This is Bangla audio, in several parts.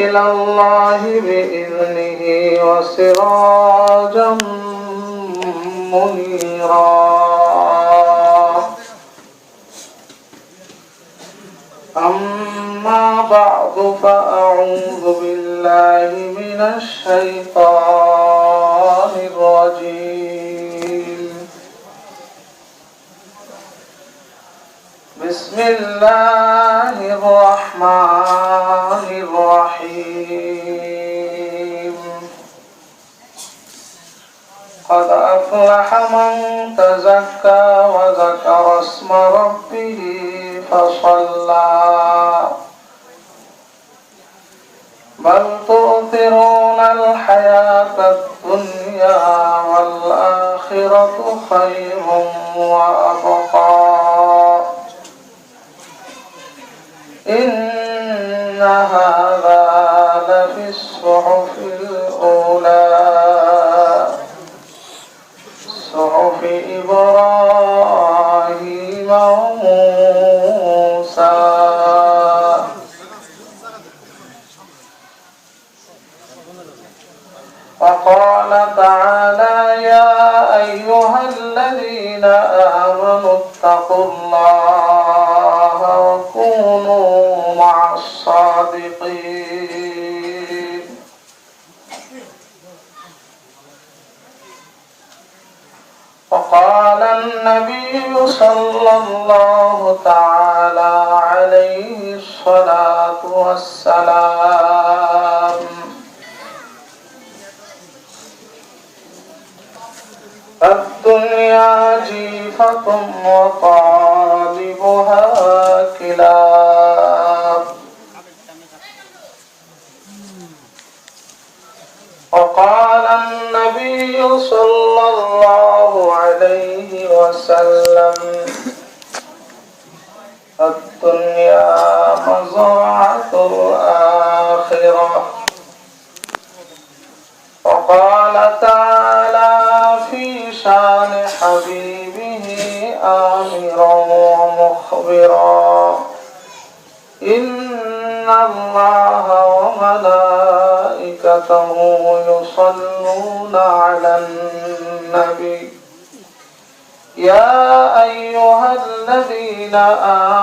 إلى الله بإذنه وسراجا منيرا. أما بعد فأعوذ بالله من الشيطان الرجيم. بسم الله الرحمن الرحيم. قد أفلح من تزكى وذكر اسم ربه فصلى بل تؤثرون الحياة الدنيا والآخرة خير وأبقى إن هذا لفي الصحف الأولى صحف إبراهيم وموسى. وقال تعالى يا أيها الذين آمنوا اتقوا الله وكونوا مع الصادقين. وقال النبي صلى الله تعالى عليه الصلاة والسلام الدنيا جيفة وطالبها كلاب. وقال النبي صلى الله عليه وسلم الدنيا مزرعة الآخرة. وقال تعالى في شان حبيبه آمرا ومخبرا إن الله وملائكته يصلون على النبي يا أيها الذين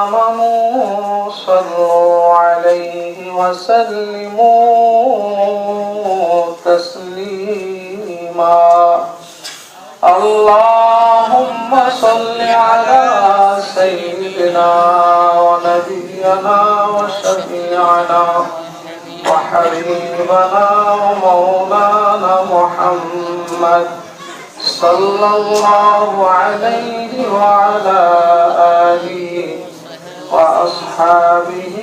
آمنوا صلوا عليه وسلموا تسليما. اللهم صل على سيدنا ونبينا وشفيعنا وحبيبنا ومولانا محمد صلى الله عليه وعلى آله وأصحابه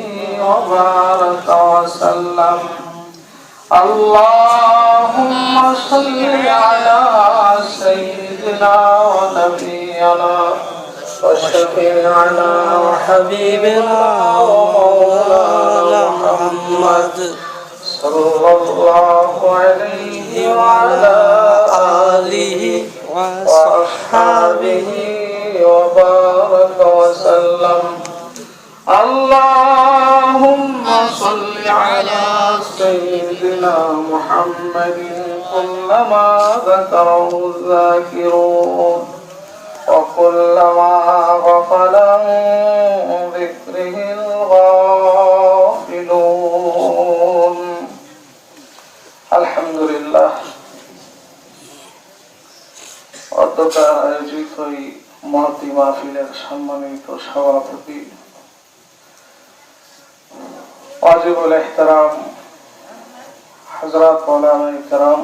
وبارك وسلم. اللهم صل على سيدنا ونبينا وشفيعنا وحبيبنا ومولانا محمد صلى الله عليه وعلى آله وأصحابه وبارك وسلم. اللهم صل على سيدنا محمد كلما ذكره الذاكرون وكلما غفل عن ذكره الغافلون. আলহামদুলিল্লাহ। অধ্যকার আয়োজিত এই মহতী মাহফিলের সম্মানিত সভাপতি ওয়াজিবুল ইহতারাম হযরত উলামায়ে কেরাম,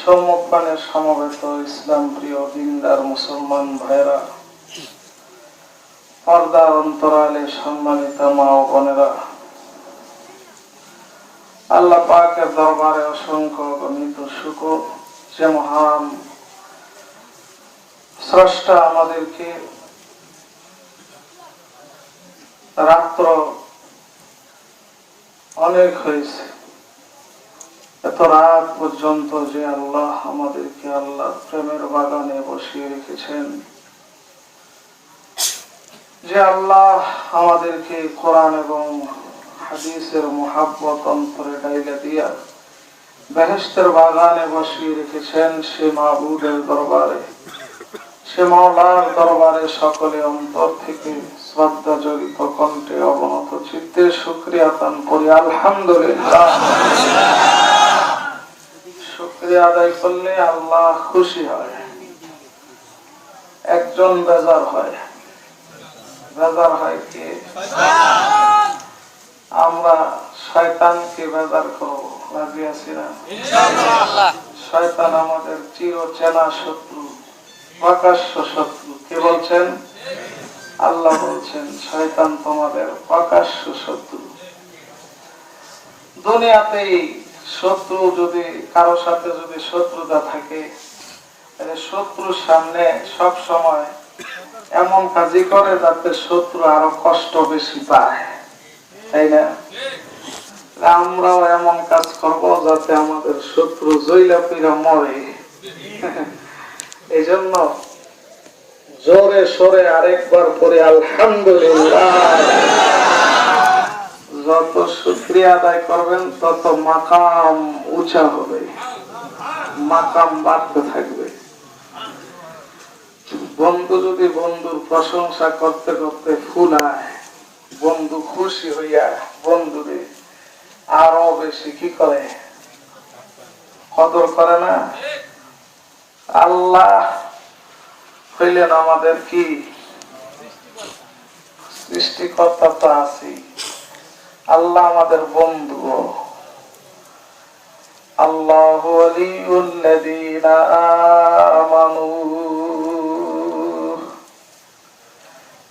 সম্মুখপানে সমবেত ইসলাম প্রিয় দিনদার মুসলমান ভাইরা, পর্দার অন্তরালে সম্মানিত মা ও বোনেরা, আল্লাহ পাকের দরবারে অসংখ্য গণিত শুকর যে মহান স্রষ্টা আমাদেরকে রাত্র অনেক হয়েছে, এত রাত পর্যন্ত যে আল্লাহ আমাদেরকে আল্লাহ প্রেমের বাগানে বসিয়ে রেখেছেন, যে আল্লাহ আমাদেরকে কোরআন এবং হাদিসের মুহাব্বত অন্তরে ডাইলে দিয়া বেহেশতের বাগানে বসিয়ে রেখেছেন সে মাবুদের দরবারে, সে মাওলার দরবারে সকলে অন্তর থেকে শ্রদ্ধা জড়িত কণ্ঠে অবনত চিত্তে শুকরিয়া দান করি। আলহামদুলিল্লাহ। শুকরিয়া আদায় করলে আল্লাহ খুশি হয়, একজন বেজার হয়। বেজার হয় কে? আমরা শয়তানকে বেজার করব, রাজি আছি না? শয়তান আমাদের চির চেনা শত্রু, প্রকাশ্য শত্রু। কে বলছেন? আল্লাহ বলছেন শয়তান তোমাদের প্রকাশ্য শত্রু। দুনিয়াতেই শত্রু যদি কারো সাথে যদি শত্রুতা থাকে, শত্রুর সামনে সব সময় এমন কাজই করে যাতে শত্রু আরো কষ্ট বেশি পায়, তাই না? আমরাও এমন কাজ করব যাতে আমাদের শত্রু জইলা পিরা মরে। এই জন্য জোরে সোরে আরেকবার পরে আলহামদুলিল্লাহ। যত শুকরিয়া আদায় করবেন তত মাকাম উঁচা হবে, মাকাম বাড়তে থাকবে। বন্ধু যদি বন্ধুর প্রশংসা করতে করতে ফুলায়, বন্ধু খুশি হইয়া বন্ধুরে আরো বেশি কি করে? কদর করে না? আল্লাহ হইলেন আমাদের কি সৃষ্টিকর্তা, তো আছি। আল্লাহ আমাদের বন্ধু। আল্লাহু ওয়ালিউল্লাযীনা আমানু,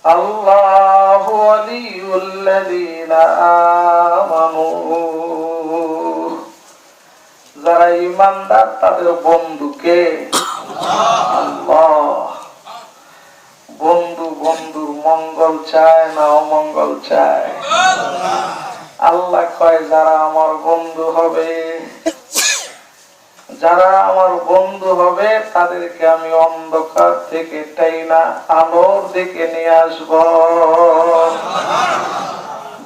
আল্লাহু ওয়ালিউল্লাযীনা আমানু। যারা ঈমানদার তাদের বন্ধুকে আল্লাহ। বন্ধু বন্ধুর মঙ্গল চায় না অমঙ্গল চায়? আল্লাহ কয় যারা আমার বন্ধু হবে, যারা আমার বন্ধু হবে তাদেরকে আমি অন্ধকার থেকে টাইনা আলোর দিকে নিয়ে আসব,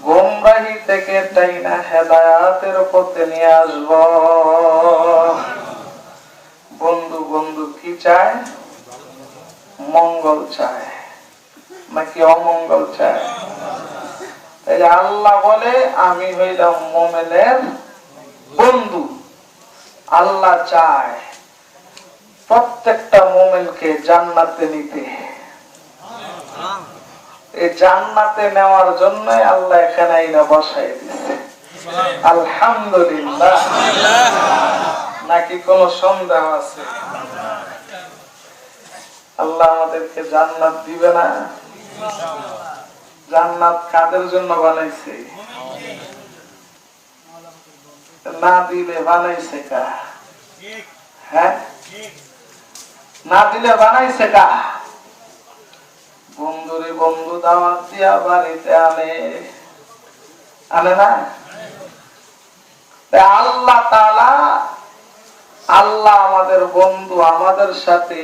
গোমরাহি থেকে টাইনা হেদায়াতের পথে নিয়ে আসব। বন্ধু বন্ধু কি চায়? মঙ্গল চায় নাকি অমঙ্গল চায়? আল্লাহ বলে আমি হইলাম মুমিনের বন্ধু। আল্লাহ চায় প্রত্যেকটা মুমিনকে জান্নাতে নিতে। এই জান্নাতে নেওয়ার জন্য আল্লাহ এখানে আইনা বসাই দিয়েছে। আলহামদুলিল্লাহ। নাকি কোন সন্দেহ আছে? আল্লাহ আমাদেরকে জান্নাত দিবে না? জান্নাত কাদের জন্য বানাইছে? না দিলে বানাইছে কা? হ্যাঁ, না দিলে বানাইছে কা? বন্ধুরে বন্ধু দাওয়াত দিয়া বাড়িতে আনে, আনে না? আল্লাহ তাআলা, আল্লাহ আমাদের বন্ধু, আমাদের সাথে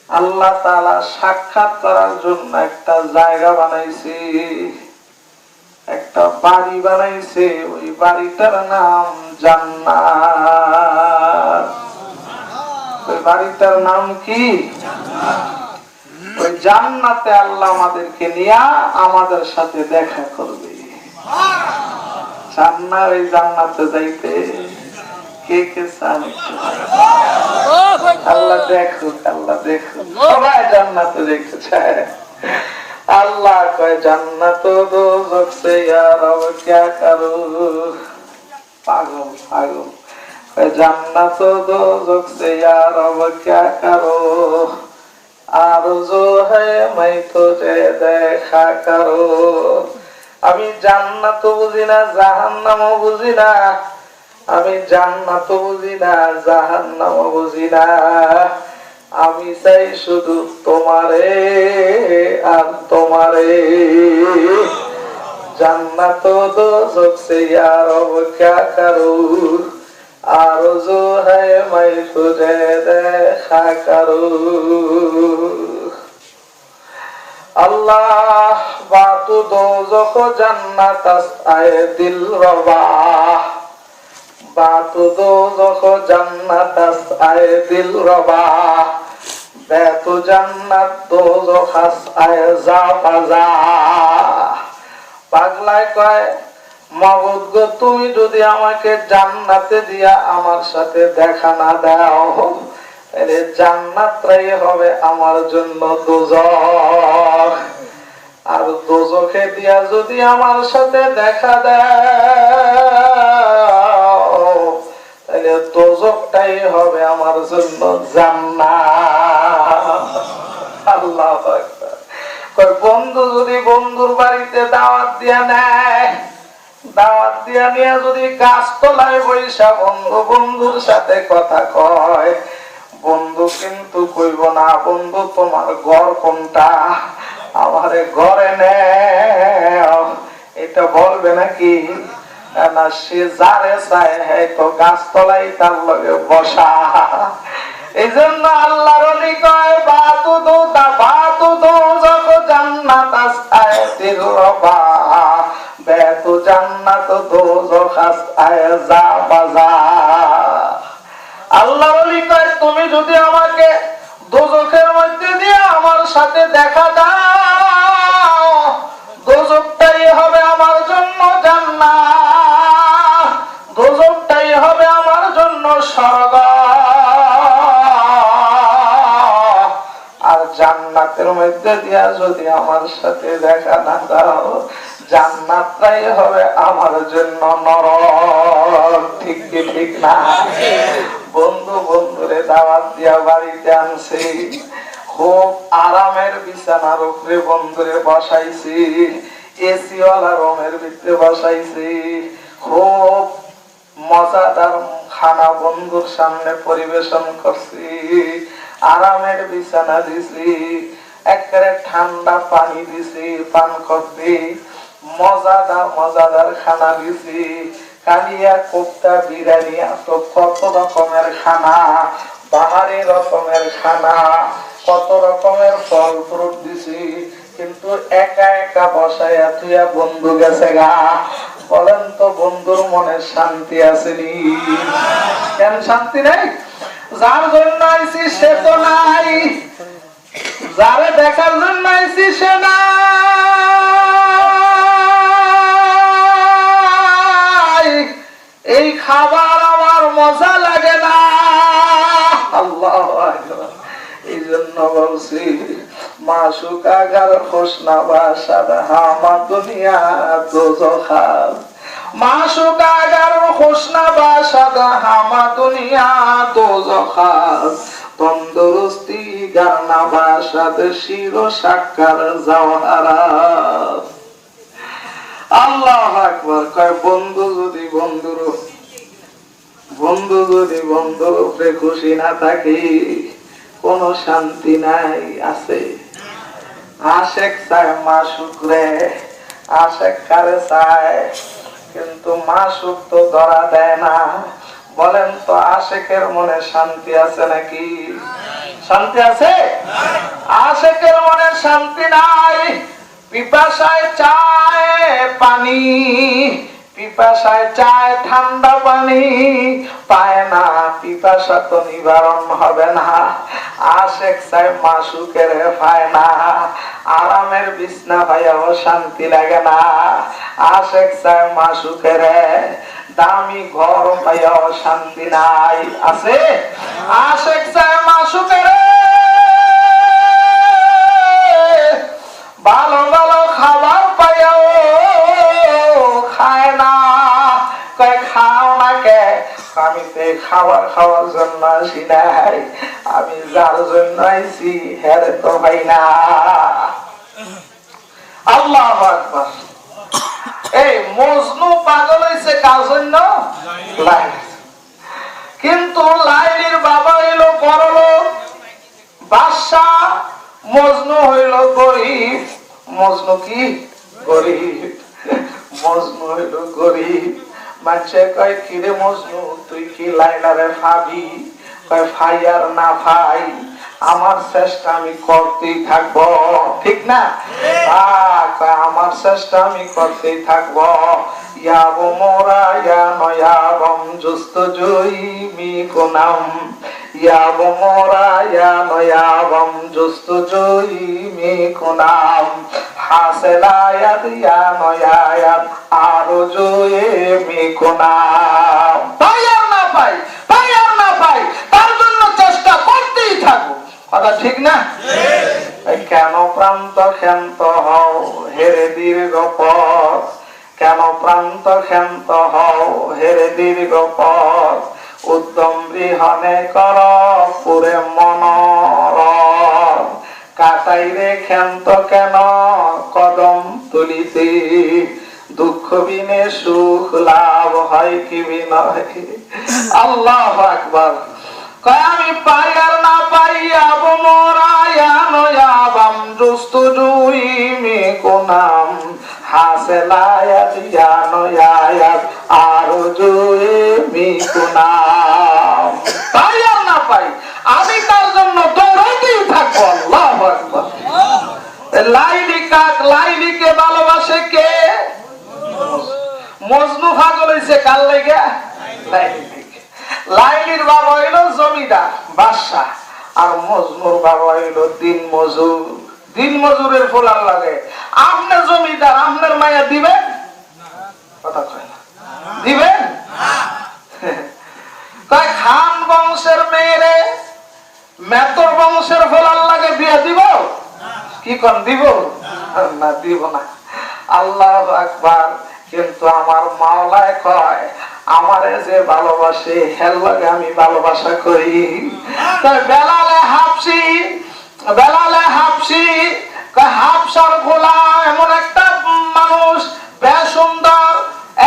আল্লাহ তাআলা সাক্ষাৎ করার জন্য একটা জায়গা বানাইছে, একটা বাড়ি বানাইছে। ওই বাড়িটার নাম জান্নাত। ওই বাড়িটার নাম কি? ওই জান্নাতে আল্লাহ আমাদেরকে নিয়ে আমাদের সাথে দেখা করবে। জান্নাত, ওই জান্নাতে যাইতে কে কে চান? আল্লাহ দেখুক, আল্লাহ দেখুক, সবাই জান্নাতে যেতে চায়। আল্লাহ কয় জান্নাত দোজখ সে ইয়া রব ক্যা করু। পাগল পাগল। জান্নাত দোজখ সে ইয়া রব ক্যা করু, আরজু হ্যায় मैं तुझे দেখা করো। আমি জান্নাত বুঝি না, জাহান্নামও বুঝি না। আমি জান্নাত বুঝি না, জাহান্নাম বুঝি না। আমি চাই শুধু তোমারে আর তোমারে। জান্নাত দোজখ সে ইয়া রব ক্যা করু, আরজু হ্যায় मैं तुझे দেখা করু। আল্লাহ বাতু দোজখ জান্নাত আয়ে দিল রবা, বাতু দোজখ জান্নাত আয়ে দিল রবা, বেতু জান্নাত দোজখ আয়ে যা বাজা। পাগলায় কয় মাবুদ গো, তুমি যদি আমাকে জান্নাতে দিয়া আমার সাথে দেখা না দাও, তাহলে জান্নাতটাই হবে আমার জন্য দোজখ, আর দোজখে দিয়া যদি আমার সাথে দেখা দাও, তাহলে দোজখটাই হবে আমার জন্য জান্নাত। আল্লাহু আকবার। কয় বন্ধু যদি বন্ধুর বাড়িতে দাওয়াত দিয়া নেয়, দাওয়াত দিয়া নিয়ে যদি গাছতলায় বৈশা বন্ধু বন্ধুর সাথে কথা কয়, বন্ধু কিন্তু কইব না বন্ধু তোমার ঘর কোনটা, আমারে ঘরে নেও, এটা বলবে নাকি? না, সে যারে চায় হয়তো গাছতলায় তার লগে বসা। এই জন্য আল্লাহর ওলি কয় বাতু দোতা বাতু দোজখ জান্নাত আয়ে দিল রবা, বেতু জান্নাত দোজখ আয়ে যা বাজা। আল্লাহর ওলি কয় তুমি যদি আমাকে দোজখের মধ্যে দিয়ে আমার সাথে দেখা দাও, দোজখটাই হবে আমার জন্য জান্নাত, দোজখটাই হবে আমার জন্য স্বর্গ। আর জান্নাতের মধ্যে দিয়া যদি আমার সাথে দেখা না দাও, জান্নাতটাই হবে আমার জন্য নরক। ঠিক কি ঠিক না? বন্ধু বন্ধুরে দাওয়াত দিয়া বাড়িতে আনছি, খুব আরামের বিছানার উপরে বন্ধুরে বসাইছি, এসি ওয়ালা রুমের ভিতরে বসাইছি, খুব মজাদার খানা বন্ধুর সামনে পরিবেশন করছি, আরামের বিছানা দিছি, একেবারে ঠান্ডা পানি দিছি পান করতে, মজাদার মজাদার খানা দিছি, কালিয়া কোপ্তা বিরিয়ানি, কত রকমের খানা, বাহারি রকমের খানা, কত রকমের ফল ফ্রুট দিছি, কিন্তু একা একা বসাইয়া তুইয়া বন্ধু গেছে গা। বলেন তো বন্ধুর মনে শান্তি আসেনি? কেন শান্তি নেই? যার জন্য আইছি সে তো নাই, যারে দেখার জন্য আইছি সে নাই, এই খাবার আমার মজা লাগে না। আল্লাহু আকবার। এই জন্য বলছি মাসুক আগার হোসনা বাসাদ হামা দুনিয়া দোজখ, মাসুক আগার হোসনা বাসাদ হামা দুনিয়া দোজখ, তন্দুরুস্তি গানা বাসাদ শিরো সাক্কার জওহারাত। আল্লাহু আকবার। কয় বন্ধু যদি বন্ধুর উপরে খুশি না থাকে, কোন শান্তি নাই। আছে আশেক চায় মাসুক রে, আশেক কারে চায়, কিন্তু মাসুক তো ধরা দেয় না। বলেন তো আশেকের মনে শান্তি আছে নাকি? শান্তি আছে? আশেকের মনে শান্তি নাই। পিপাসায় চায় পানি, পিপাসায় চায় ঠান্ডা পানি, পায় না, পিপাসা তো নিবারণ হবে না। আশেক চায় মাসুকের পায় না, আরামের বিছনা পাইয়াও শান্তি লাগে না। আশেক চায় মাসুকের, দামি ঘর পাইয়াও শান্তি নাই। আছে? আশেক চায় মাসুকের, ভালো ভালো খাবার পাইয়াও খায় না। কয় খাও না কে? আমি তো খাবার খাওয়ার জন্য আসি নাই, আমি যার জন্য আইছি হেরে তো ভাই না। আল্লাহু আকবার। এই মজনু পাগল হইছে কার জন্য? লাইলি। কিন্তু লাইলির বাবা হইল বড়লোক বাদশা, মজনু হইল গরিব। মজনু কি? গরিব। মজনু হইল গরিব। মানুষে কয় কিরে মজনু তুই কি লাইলারে ভাবি? কয় ভাই আর না ভাই, আমার চেষ্টা আমি করতেই থাকবো, ঠিক না? আমার চেষ্টা আমি করতেই থাকবো। ইয়াবো মোরা ইয়া নয়াবম জুস্ত জয়ী মি কোনাম, ইয়াবো মোরা ইয়া নয়াবম জুস্ত জয়ী মি কোনাম, হাসেলায়াত ইয়া নয়ায়াত আরো জয়ে মি কোনাম। পাই আর না পাই, পাই আর না পাই, তার জন্য চেষ্টা করতেই থাকবো, কথা ঠিক না? কেন প্রান্ত ক্ষান্ত হও হেরে দীর্ঘ পথ, কেন প্রান্ত ক্ষান্ত হও হেরে দীর্ঘ পথ, উদ্যম বিহনে কর পুরে মনোরথ, কাটাই রে ক্ষান্ত কেন কদম তুলিতে, দুঃখ বিনে সুখ লাভ হয় কি বিনয়। আল্লাহু আকবার। আমি পাই আর না পাই আবো মোরায়া নয়াবাম জুস্তু জুই মে কোনাম, হাসেলায়াত ইয়া নয়ায়াত আরো জুয়ে মে কোনাম। পাই আর না পাই আমি তার জন্য দৌড়াইতেই থাকবো। আল্লাহু আকবার। লাইলি কাক লাইলিকে ভালোবাসে কে? মজনু পাগল হইছে কার লাগা? লাইলি। লাইলির বাবা হইল জমিদার বাদশাহ, আর মজনুর বাবা হইল দিন মজুর। দিন মজুরের ফলার লাগে। আপনি জমিদার, আপনার মায়া দিবেন? কথা কয় না, দিবেন? তাই খান বংশের মেয়েরে মেতর বংশের ফলার লাগে বিয়ে দিব? কি কোন দিব? না, দিব না। আল্লাহু আকবার। কিন্তু আমার মাওলায় কয় আমারে যে ভালোবাসে হেল লাগে আমি ভালোবাসা করি। তাই বেলালে হাফসি, বেলালে হাফসি হাফসার গোলাম এমন একটা মানুষ, বেশ সুন্দর,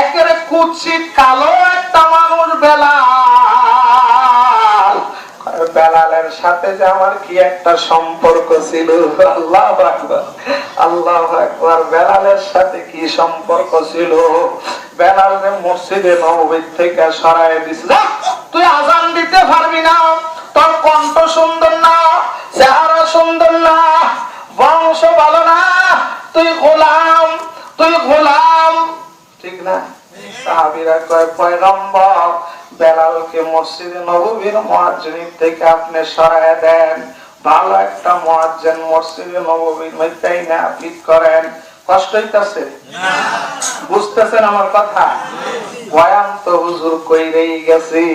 একেবারে কুৎসিত কালো একটা মানুষ বেলাল। বেলালের সাথে যে আমার কি একটা সম্পর্ক ছিল। আল্লাহু আকবার, আল্লাহু আকবার। বেলালের সাথে কি সম্পর্ক ছিল। বেলালকে মসজিদে নববী থেকে সরায় দিছে। তুই আজান দিতে পারবি না, তোর কণ্ঠ সুন্দর না, চেহারা সুন্দর না, বংশ ভালো না, তুই গোলাম, তুই গোলাম, ঠিক না? সাহাবীরা কয় পয়গম্বর বেলালকে মসজিদে নববীর মুয়াজ্জিন থেকে আপনি সরায় দেন, ভালো একটা মুয়াজ্জিন মসজিদে নববীর মধ্যে না ফিট করেন। কষ্ট হইতাছে না? বুঝতেছেন আমার কথা? বয়ান তো হুজুর কইরেই গেছি।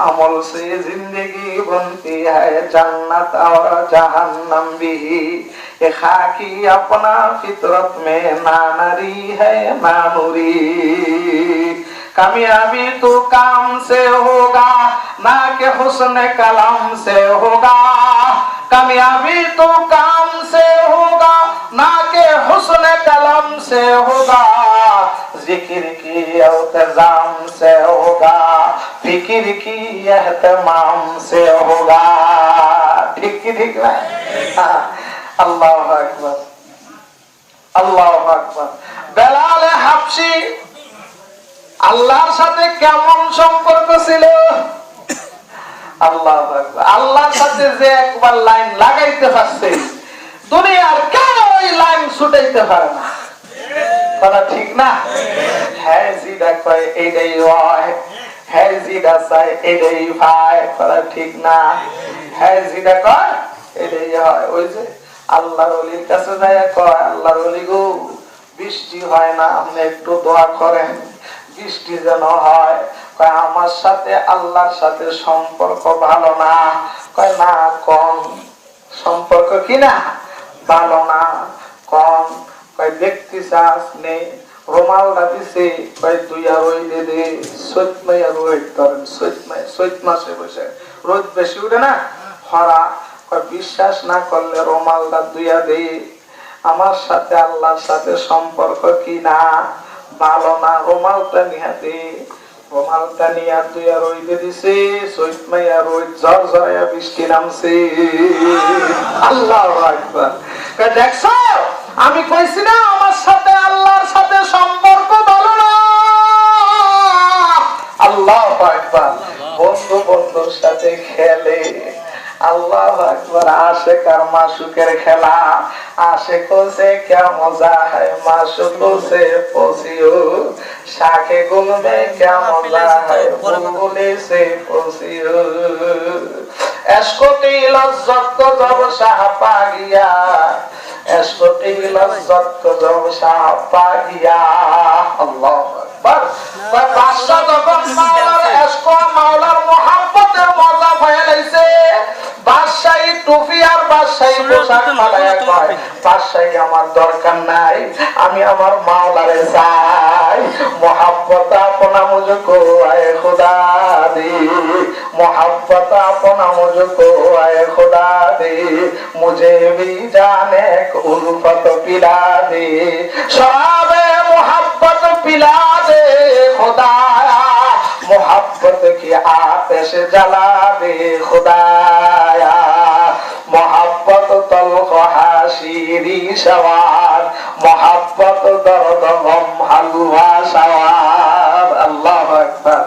আমল সে জিंदगी बनती है जन्नत और जहन्नम भी, ये खाकी अपना फितरत में ना नरी है ना नूरी। कामयाबी तो काम से होगा ना के हुस्न कलम से होगा, कामयाबी तो काम से होगा ना के हुस्न कलम से होगा, जिक्र की इल्तिजाम से होगा, फिक्र की एहतमाम से होगा। ठीक की ठीक है? अल्लाहु अकबर, अल्लाहु अकबर। बेलाल हाबशी আল্লাহর সাথে কেমন সম্পর্ক ছিল? আল্লাহু আকবার। আল্লাহর সাথে যে একবার লাইন লাগাইতে পারছে দুনিয়ার কেউ ওই লাইন ছুটাইতে পারে না। কথা ঠিক না? হ্যাঁ জিদা কয় এইটাই হয়, হ্যাঁ জিদা চাই এইটাই ভাই, কথা ঠিক না? হ্যাঁ জিদা কয় এইটাই হয়। ওই যে আল্লাহর ওলির কাছে যায় কয় আল্লাহর ওলি গো বৃষ্টি হয় না, আপনি একটু দোয়া করেন বৃষ্টি যেন হয়। কয় আমার সাথে আল্লাহর সাথে সম্পর্ক ভালো না। কয় না, কোন সম্পর্ক কি না ভালো না? কোন? কয় দেখতে চাস নেই রোমালটা দিছে, কয় তুই আর ওই দে দে চৈত মাইয়া রোদ ধরেন, চৈত মাসে বসে রোদ বেশি উঠে না খরা। কয় বিশ্বাস না করলে রোমালটা দুইয়া দে। আমার সাথে আল্লাহর সাথে সম্পর্ক কি না ভালো না? রুমালটা নিহাতে, রুমালটা নিয়া তুই আর রইতে দিছে, চৈত মাইয়া রই ঝর ঝরাইয়া বৃষ্টি নামছে। আল্লাহু আকবার। দেখছো আমি কইছি না আমার সাথে আল্লাহর সাথে সম্পর্ক ভালো না। আল্লাহু আকবার। বন্ধু বন্ধুর সাথে খেলে আল্লাহু আকবার। আশিক আর মাশুকের খেলা, আশিকো সে क्या मजा है माशूको से पोसियो शाखे गुल में क्या मजा है बुलबुले से पोसियो इश्क की लज्जत को जब शाह पा गया इश्क की लज्जत को जब शाह पा गया अल्लाहु আকবার। বাদশা যখন মাওলার ইশক মাওলার মোহাব্বতের মজা পেয়ে লইছে, বাদশাহী টুপি আর বাদশাহী পোশাক মালায়া কয়, বাদশাহী আমার দরকার নাই, আমি আমার মাওলারে চাই। মোহাব্বত আপনা মুঝকো আয়ে খুদা দে, মোহাব্বত আপনা মুঝকো আয়ে খুদা দে, মুঝে ভি জানে উলফত পিলা দে, শরাবে মোহাব্বত পিলা दे खुदाया, मोहब्बत की आतिश जला दे खुदाया, मोहब्बत तल्ख हाशीरी शवाद, मोहब्बत दर्द गम हलवा शवाद। अल्लाह अकबर।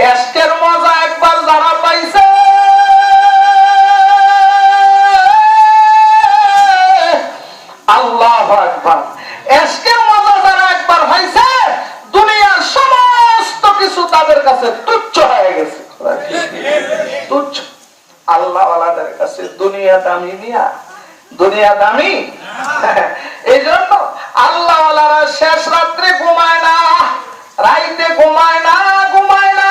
इश्केर मजा एक बार जाना पाइसे, अल्लाह अकबर। इश्केर मजा जाना एक बार पाइसे, দুনিয়ার সমস্ত কিছু তাদের কাছে তুচ্ছ হয়ে গেছে। তুচ্ছ। আল্লাহ ওয়ালাদের কাছে দুনিয়া দামি নিয়া, দুনিয়া দামি। এই জন্য আল্লাহ ওয়ালারা শেষ রাত্রে ঘুমায় না, রাইতে ঘুমায় না, ঘুমায় না।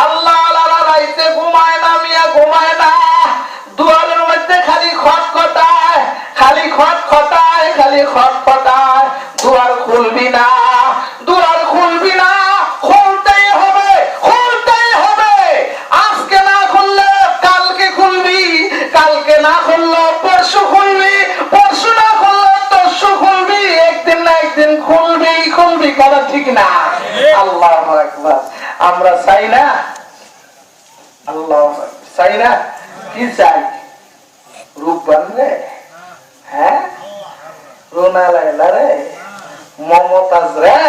আল্লাহ ওয়ালারা রাইতে ঘুমায় না, মিয়া ঘুমায় না। দুয়ারের মধ্যে খালি খটখটায়, খালি খটখটায়, খালি খটখটায়। দুয়ার খুলবি না, দুয়ার খুলবি না, খুলতেই হবে, খুলতেই হবে। আজকে না খুললে কালকে খুলবি, কালকে না খুললে পরশু খুলবি, পরশু না খুললে তরশু খুলবি, একদিন না একদিন খুলবি, খুলবি। কথা ঠিক না? আল্লাহু আকবার। আমরা চাই না? আল্লাহু আকবার। চাই না? কি চাই? রূপবান রে, হ্যাঁ, রোনা লাইলা রে, মমতাজ রে,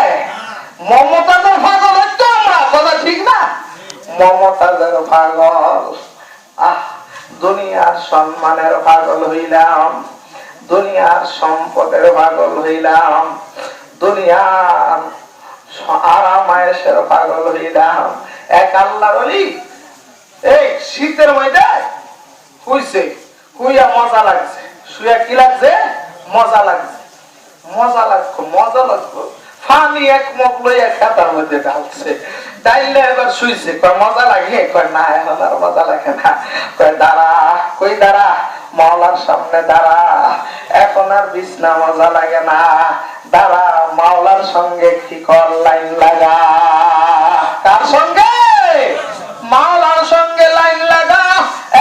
মমতাজের পাগল হচ্ছে আমরা। কথা ঠিক না? মমতাজের পাগল। আহ, দুনিয়ার সম্মানের পাগল হইলাম, দুনিয়ার সম্পদের পাগল হইলাম, দুনিয়ার আরামায়েশের পাগল হইলাম। এক আল্লাহর ওলি এই শীতের ময়দানে শুইছে, শুইয়া মজা লাগছে, শুইয়া কি লাগছে? মজা লাগছে, মজা লাগতো, মজা লাগতো। পানি এক মগ লইয়া খাতার মধ্যে ঢালছে, ডাইলে এবার শুইছে। কয় মজা লাগে? কয় না, এখন আর মজা লাগে না। কয় দাঁড়া, কই দাঁড়া, মাওলার সামনে দাঁড়া, এখন আর বিছনা মজা লাগে না, দাঁড়া, মাওলার সঙ্গে কি কর, লাইন লাগা। কার সঙ্গে? মাওলার সঙ্গে লাইন লাগা।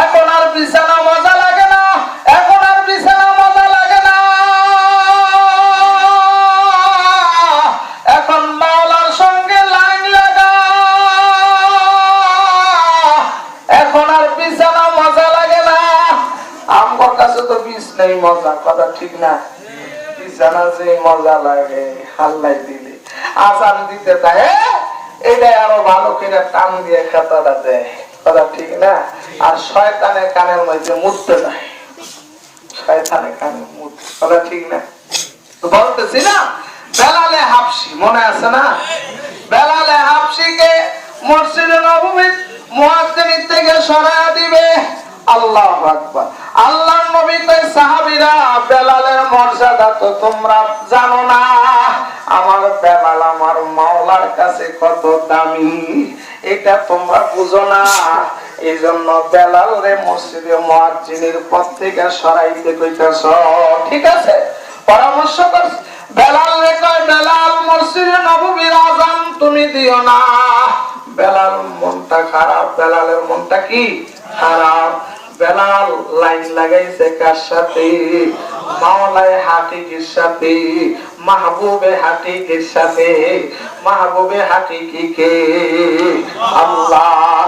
এখন আর বিছানা মজা লাগে না, এখন আর বিছানা মজা লাগে না। এখন মাওলার সঙ্গে লাইন লাগা, এখন আর বিছানা মজা লাগে না। আমার কাছে তো বিছনাই মজা। কথা ঠিক না? বিছানা যে মজা লাগে, হাল্লাই দিলে আজান দিতে দেয়, এটা আরো ভালো করে টান দিয়ে খাতাটা দেয়। কথা ঠিক না? আর শয়তানের কানের মধ্যে মুততে দেয়, শয়তানের কানে মুত। কথা ঠিক না? বলতেছি না, বেলালে হাবশি মনে আছে না? বেলালে হাবশিকে মসজিদে নববীর মুয়াজ্জিন থেকে সরায়া দিবে। আল্লাহু আকবার। আল্লাহর নবী কয়, সাহাবীরা, বেলালের মর্যাদা তো তোমরা জানো না। আমার বেলাল আমার মাওলার কাছে কত দামি, এটা তোমরা বুঝো না। এই জন্য বেলাল রে মসজিদে মুয়াজ্জিনের পদ থেকে সরাইতে কইতাছ। ঠিক আছে? পরামর্শ কর। বেলাল রে কয়, বেলাল, মসজিদে নববীর আযান তুমি দিও না। বেলাল মনটা খারাপ, বেলালের মনটা কি খারাপ। বেলাল লাইন লাগাইছে কার সাথে? মাওলায়ে হাকিকির সাথে, মাহবুবে হাকিকির সাথে। মাহবুবে হাকিকি কে? আল্লাহ।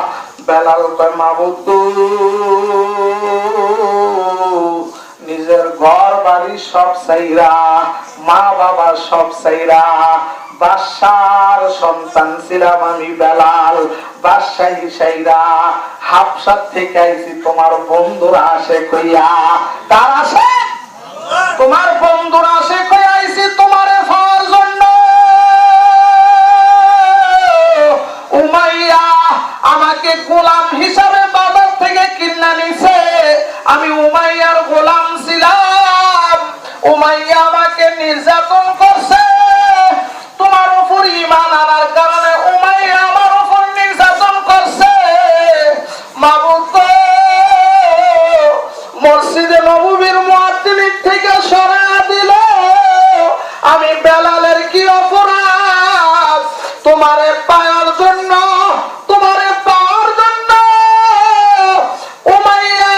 বেলাল কয়, মাবুদ, নিজের ঘর বাড়ি সব চাইরা, মা বাবা সব চাইরা, বাদশার সন্তান ছিলাম আমি বেলাল। বাদশাহী সাইরা হাবশার থেকে আইছি তোমার বন্ধুরা আসে কইয়া। কার আসে? তোমার বন্ধুরা আসে কইয়া আইছি তোমারে পাওয়ার জন্য। উমাইয়া আমাকে গোলাম হিসাবে বাজার থেকে কিনে নিছে। আমি উমাইয়ার গোলাম ছিলাম। উমাইয়া আমাকে নির্যাতন করছে। তোমার উপর ঈমান আনার কারণে উমাইয়া আমার উপর নির্যাতন করছে। মাবুদ মসজিদে নববীর মুয়াজ্জিন থেকে সরায়া দিল। আমি বেলালের কি অপরাধ? তোমারে পাওয়ার জন্য, তোমারে পাওয়ার জন্য উমাইয়া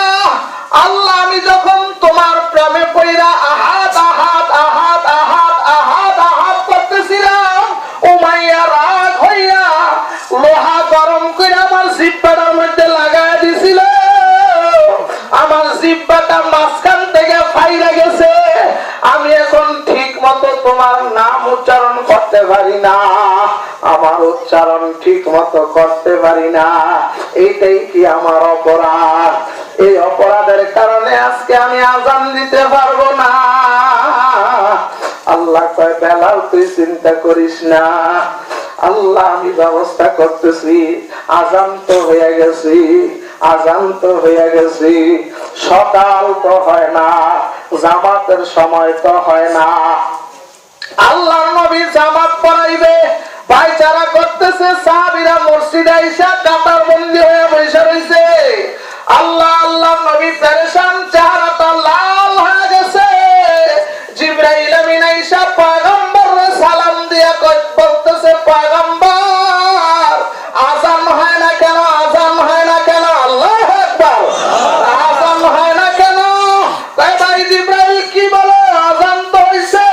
আল্লাহ আমি যখন তোমার প্রেমে পড়া আহাত আহাত আহাত আহাত আহাত আহাত করতেছিলাম, উমাইয়া রাগ হইয়া লোহা গরম করে আমার জিহ্বাটার মধ্যে লাগায় দিছিল। আমার জিহ্বাটা মাঝখান থেকে ফাইরা গেছে। আমি এখন ঠিক মতো তোমার নাম উচ্চারণ করতে পারি না, আমার উচ্চারণ ঠিক মতো করতে পারি না। এইটাই কি আমার অপরাধ? এই অপরাধের কারণে আজকে আমি আজান দিতে পারবো না। আল্লাহ কয় বেলাল তুই চিন্তা করিস না, আল্লাহ আমি ব্যবস্থা করতেছি। আজান তো হয়ে গেছি, আজান তো হয়ে গেছি, সকাল তো হয় না, জামাতের সময় তো হয় না। আল্লাহর নবী জামাত পড়াইবে পায়চারা করতেছে, সাহাবীরা মসজিদে আইসা কাতার বন্দী হয়ে বসে রইছে। আল্লাহ আল্লাহ নবী পেরেশান, চেহারাটা লাল হয়ে গেছে। জিবরাইল আমিন আইসা পয়গম্বরে সালাম দিয়া বলতেছে, পয়গম্বর আজান হয় না কেন? আজান হয় না কেন? আল্লাহু আকবার। আজান হয় না কেন? কয় ভাই জিবরাইল কি বলে? আজান তো হইছে,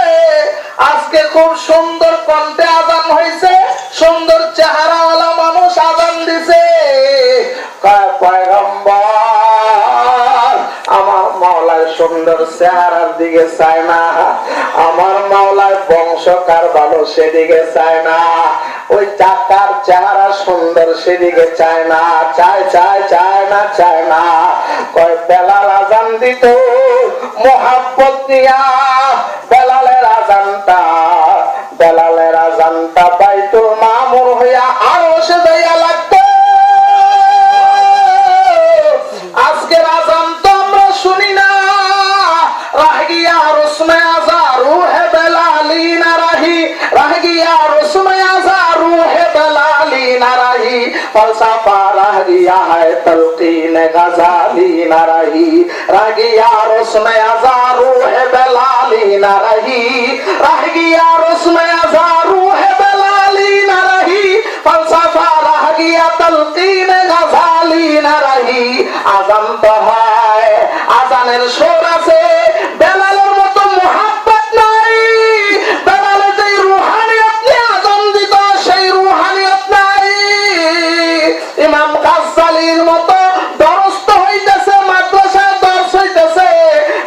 আজকে খুব সুন্দর কণ্ঠে আজান হইছে, সুন্দর চেহারাওয়ালা মানুষ আজান দিছে। কয় পয়গম্বর আমার মাওলার সুন্দর চেহারার দিকে চায় না, আমার মাওলার বংশকার ভালো সেদিকে চায় না, ওই টাকার চেহারা সুন্দর সেদিকে চায় না, চায় চায় চায় না চায় না। কয় বেলাল আজান দিত মোহাব্বত দিয়া, বেলালের আজানটা, বেলালের আজানটা বাইতুল মামুর হইয়া আরশে যাইয়া লাগতো। আজকের আজান তো আমরা শুনি না। রাহ গিয়া রসমে আজা রূহে বেলালি না রাহি, রাহ গিয়া রসমে আজা রূহে বেলালি না রাহি, ফলসফা রাহ গিয়া है तलकीन गजाली ना रही, रह गया रस्म अज़ा रूह बेलाली ना रही, रह गया रस्म अज़ा रूह बेलाली ना रही, फलसफा रह गया तलकीन गजाली ना रही। आज़ान तो है, आज़ाনের সুর আছে, বেলালের মতো মুহাব্বত নাই। বেলালের যে রূহানিয়ত নিয়ে আযান দিত সেই রূহানিয়ত নাই। ইমাম গাজ্জালির মতো দরস্ত হইতেছে, মাদ্রাসায় দর্শ হইতেছে,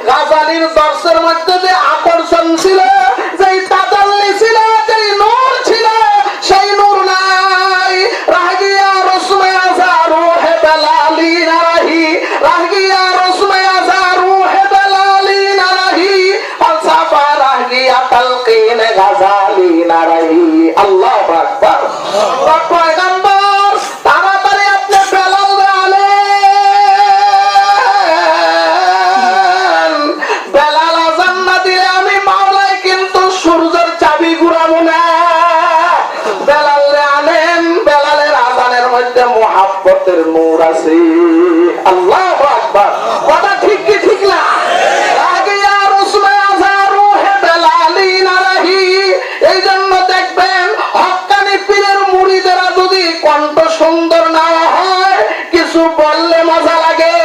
গাজ্জালির দর্শের মধ্যে যে আকর্ষণ ছিল, যেই তাজাল্লি ছিল, যেই নূর ছিল, সেই নূর নাই। রাহ গিয়া রসমে আযা রূহে বেলালি না রহি, রাহ গিয়া রসমে আযা রূহে বেলালি না রহি, ফলসফা রাহ গিয়া তালকিন গাজালি না রহি। আল্লাহু আকবার। পয়গম্বর তাড়াতাড়ি আপনি বেলাল আনেন। বেলাল আযান না দিলে আমি মাওলাই কিন্তু সূর্যের চাবি ঘুরাবো না। বেলাল আনেন, বেলালের আযানের মধ্যে মুহাব্বতের নূর আছে। আল্লাহু আকবার। কথা ঠিক কি ঠিক না? আগে আর রসমে আযা রূহে বেলালি না রহি। এই জন্য দেখবেন হক্কানি পীরের মুরিদেরা যদি কণ্ঠ সুন্দর না হয়, কিছু বললে মজা লাগে,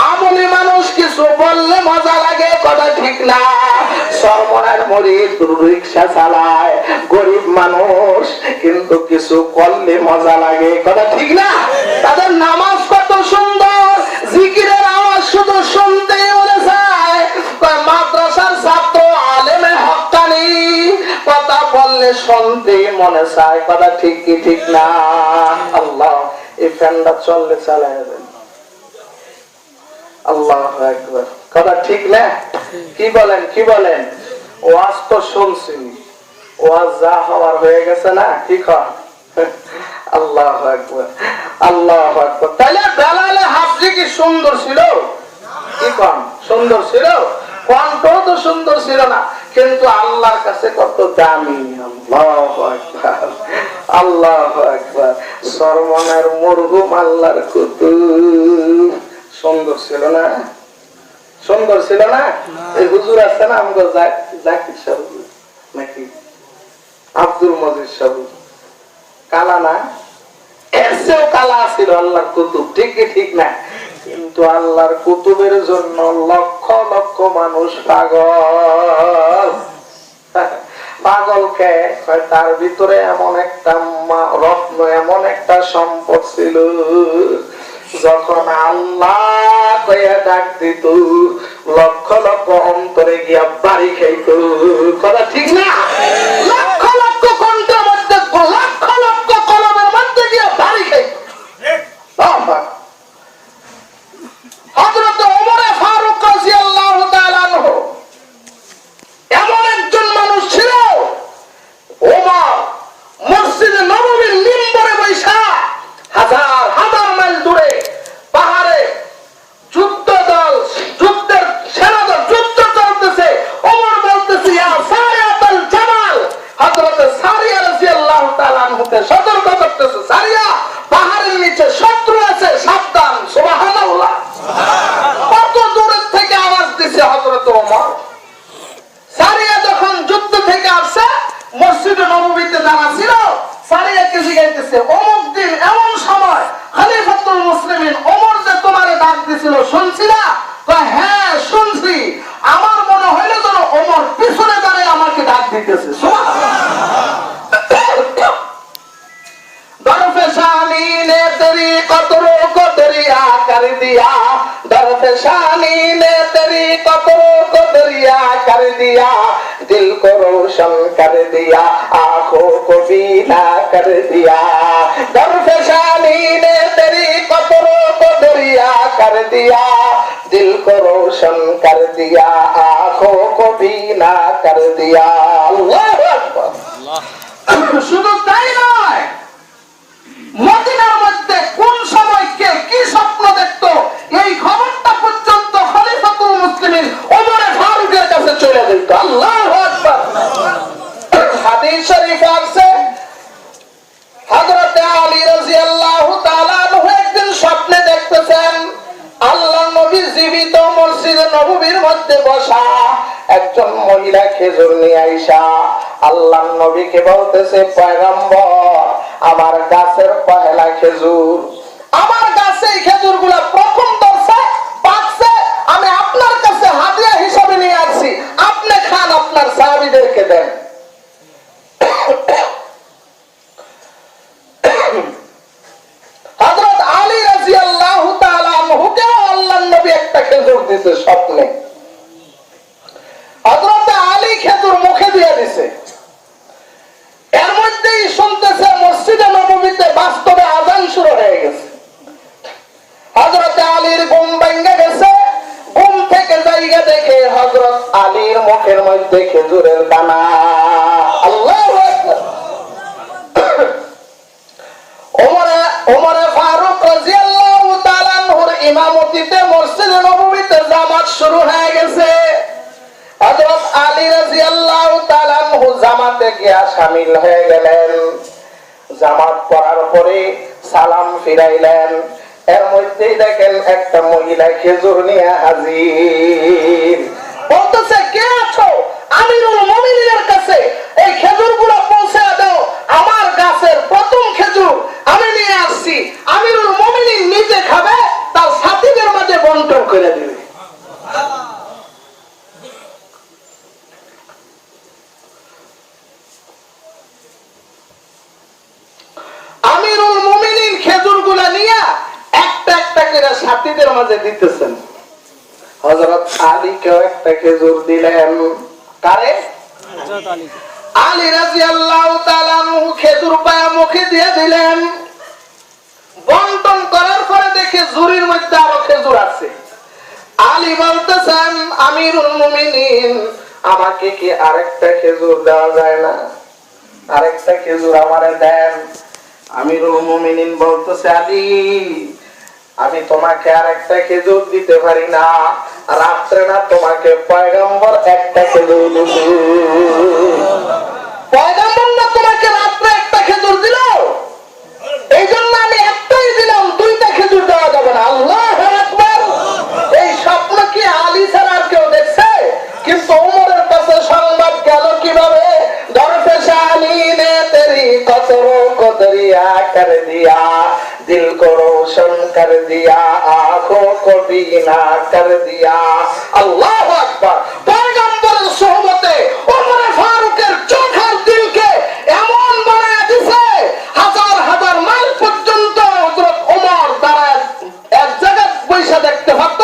আমলি মানুষ কিছু বললে মজা লাগে। কথা ঠিক না? সরমনের মুরিদ রিকশা চালায়, গরিব মানুষ, কিন্তু কিছু করলে মজা লাগে। কথা ঠিক না? তাদের নামাজ কত সুন্দর, জিকিরের আওয়াজ শুধু শুনতেই মনে চায়। মাদ্রাসার ছাত্র আলেমে হক্কানি কথা বললে বললে শুনতে মনে চায়, কথা ঠিক কি ঠিক না? আল্লাহ, এই ফ্যানটা চললে চালায় যাবেন। আল্লাহু আকবার, কথা ঠিক না? কি বলেন, কি বলেন? ওয়াজ তো শুনছি, ওয়াজ যা হওয়ার হয়ে গেছে না, কি কর? আল্লাহু আকবার, আল্লাহু আকবার। তাহলে বেলালে হাফজি কি সুন্দর ছিল? কি কম সুন্দর ছিল? কণ্ঠ তো সুন্দর ছিল না, কিন্তু আল্লাহর কাছে কত দামি। আল্লাহু আকবার, আল্লাহু আকবার। সরমনের মরহুম আল্লাহর কুতুব সুন্দর ছিল না? সুন্দর ছিল না? এই হুজুর আছে না আমগো জাকির সাহেব নাকি আব্দুল মজিদ সাহেব, কালা না? এসেও কালা ছিল আল্লাহর কুতুব, ঠিক কি ঠিক না? কিন্তু আল্লাহর কুতুবের জন্য লক্ষ লক্ষ মানুষ পাগল। পাগলকে তার ভিতরে এমন একটা রত্ন, এমন একটা সম্পদ ছিল, যখন আল্লাহ কইয়া ডাক দিত লক্ষ লক্ষ অন্তরে গিয়া বাড়ি খাইত। কথা ঠিক না? লক্ষ লক্ষ কণ্ঠের মধ্যে, লক্ষ লক্ষ কলমের মধ্যে গিয়া বাড়ি খাইত। হযরত ওমর ফারুক রাদিয়াল্লাহু তাআলা আনহু এমন একজন মানুষ ছিল, ওমর মসজিদে নববীর মিম্বরে বৈশা হাজার হাজার মাইল দূরে পাহাড়ে যুদ্ধের সেনাদল যুদ্ধ চলতেছে, ওমর বলতেছে ইয়া সারিয়াতুল জামাল, হযরত সারিয়া রাদিয়াল্লাহু তাআলা আনহুকে সতর্ক করতেছে, সারিয়া পাহাড়ের নিচে শত্রু আছে, সাবধান। সুবহানাল্লাহ। কত দূরের থেকে আওয়াজ দিছে হযরত ওমর। সারিয়া যখন যুদ্ধ থেকে আসছে, মসজিদে নববীতে যারা ছিল, সারিয়াকে জিজ্ঞাসা, অমুক দিন এমন সময় খলিফাতুল মুসলিমিন ওমর যে তোমারে ডাক দিছিল শুনছিলা? কয় হ্যাঁ শুনছি, আমার মনে হইল যেন ওমর পিছনে দাঁড়িয়ে আমাকে ডাক দিতেছে। दरफशानी ने तेरी कतरों को दरिया कर दिया, दरफशानी ने तेरी कतरों को दरिया कर दिया, दिल को रोशन कर दिया, आंखों को बीना कर दिया। दरफशानी ने तेरी कतरों को दरिया कर दिया, दिल को रोशन कर दिया, आंखों को बीना कर दिया। अल्लाह अकबर। শুধু তাই নয়, মদিনার মধ্যে কোন সময় কে কি স্বপ্ন দেখতো এই খবরটা পর্যন্ত খলিফাতুল মুসলিমিন ওমর ফারুকের কাছে চলে যেত। আল্লাহু আকবার। হাদিস শরীফে আছে, হযরত আলী রাদিয়াল্লাহু তাআলা আনহু একদিন স্বপ্নে দেখতেছেন আল্লাহর নবী জীবিত মসজিদে নববীর মধ্যে বসা, একজন মহিলা খেজুর নিয়ে আইসা আল্লাহর নবীকে বলতেছে, পয়গম্বর আমার গাছের পহেলা খেজুর, আমার গাছে খেজুর গুলা প্রথম ধরছে পাকছে, আমি আপনার কাছে হাদিয়া হিসাবে নিয়ে আসছি, আপনি খান, আপনার সাহাবীদেরকে দেন। হযরত আলী রাদিয়াল্লাহু তাআলা আনহুকে আল্লাহর নবী একটা খেজুর দিতে স্বপ্নে, হযরত আলী খেজুর মুখে দিয়ে দিছে, এর মধ্যেই শুনতেছে মসজিদে নববীতে বাস্তবে আযান শুরু হয়ে গেছে। হযরত আলীর ঘুম ভেঙে গেছে, ঘুম থেকে জায়গা দেখে হযরত আলীর মুখের মধ্যে খেজুরের দানা। আল্লাহু আকবার। ওমর ফারুক রাদিয়াল্লাহু তাআলা আনহুর ইমামতিতে মসজিদে নববীতে জামাত শুরু হয়ে গেছে। হযরত আলী রাদিয়াল্লাহু তাআলা আনহু জামাতে গিয়া শামিল হয়ে গেলেন। জামাত পড়ার পরে সালাম ফিরাইলেন, এর মধ্যেই দেখেন একটা মহিলা খেজুর নিয়ে হাজির, বলতেছে কে আছো? আমিরুল মুমিনিনের কাছে এই খেজুরগুলো পৌঁছে দাও, আমার গাছের প্রথম খেজুর আমি নিয়ে আসছি, আমিরুল মুমিনিন নিজে খাবে, তার সাথীদের মাঝে বন্টন করে দিবে। আমিরুল মুমিনিন খেজুরগুলো নিয়ে একটা একটা করে সাথীদের মাঝে দিতেছেন। হযরত আলীকেও একটা খেজুর দিলেন। কারে? আলী রাদিয়াল্লাহু তাআলা আনহু খেজুর পায়া মুখে দিয়ে দিলেন। বন্টন করার পরে দেখে ঝুড়ির মধ্যে আরো খেজুর আছে। আলী বলতেছেন, আমিরুল মুমিনিন, আমাকে কি আরেকটা খেজুর দেওয়া যায় না? আরেকটা খেজুর আমারে দেন। আমিরুল মুমিনিন বলতেছে, আলী, আমি তোমাকে আরেকটা খেজুর দিতে পারি না। রাত্রে না তোমাকে পয়গম্বর একটা খেজুর দিয়েছে। পয়গম্বর না তোমাকে রাত্রে একটা খেজুর দিল, এই জন্য আমি একটাই দিলাম, দুইটা খেজুর দেওয়া যাবে না। আল্লাহু আকবার। এই স্বপ্ন কি আলী ছাড়া আর কেউ দেখছে? কিন্তু ওমরের কাছে সংবাদ গেল কিভাবে? দরপেশানি নে তেরি কতরো কদরিয়া কর দিয়া, দিল को रोशन कर दिया, आंखों को बीना कर दिया। আল্লাহু আকবার। পয়গম্বরের সোহবতে ওমর ফারুকের চোখের দিলকে এমন বানায় দিয়েছে, হাজার হাজার মাইল পর্যন্ত হযরত ওমর তারা এক জায়গায় বসে দেখতে পারত,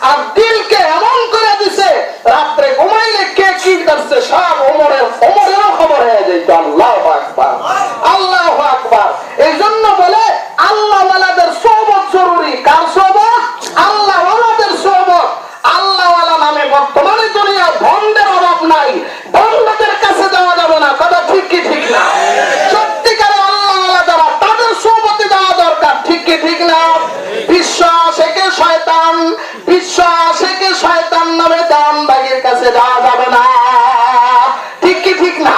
আর দিলকে এমন করে দিয়েছে রাত্রে ঘুমাইলে কে কি করছে সব ওমরেরও খবর হয়ে যেত। আল্লাহু আকবার, আল্লাহু আকবার। এই জন্য বলে আল্লাহ ওয়ালাদের সোহবত জরুরি। কার সোহবত? আল্লাহ ওয়ালাদের সোহবত। আল্লাহ ওয়ালা নামে বর্তমানে দুনিয়া ভন্ডের অভাব নাই, ভন্ডদের কাছে যাওয়া যাবে না। কথা ঠিক কি ঠিক না? সত্যিকারে আল্লাহ ওয়ালা যারা, তাদের সোহবতে যাওয়া দরকার। ঠিক কি ঠিক না? বিশ্ব আশিকে শয়তান, বিশ্ব আশিকে শয়তান নামে দানবাগীর কাছে যাওয়া যাবে না। ঠিক কি ঠিক না?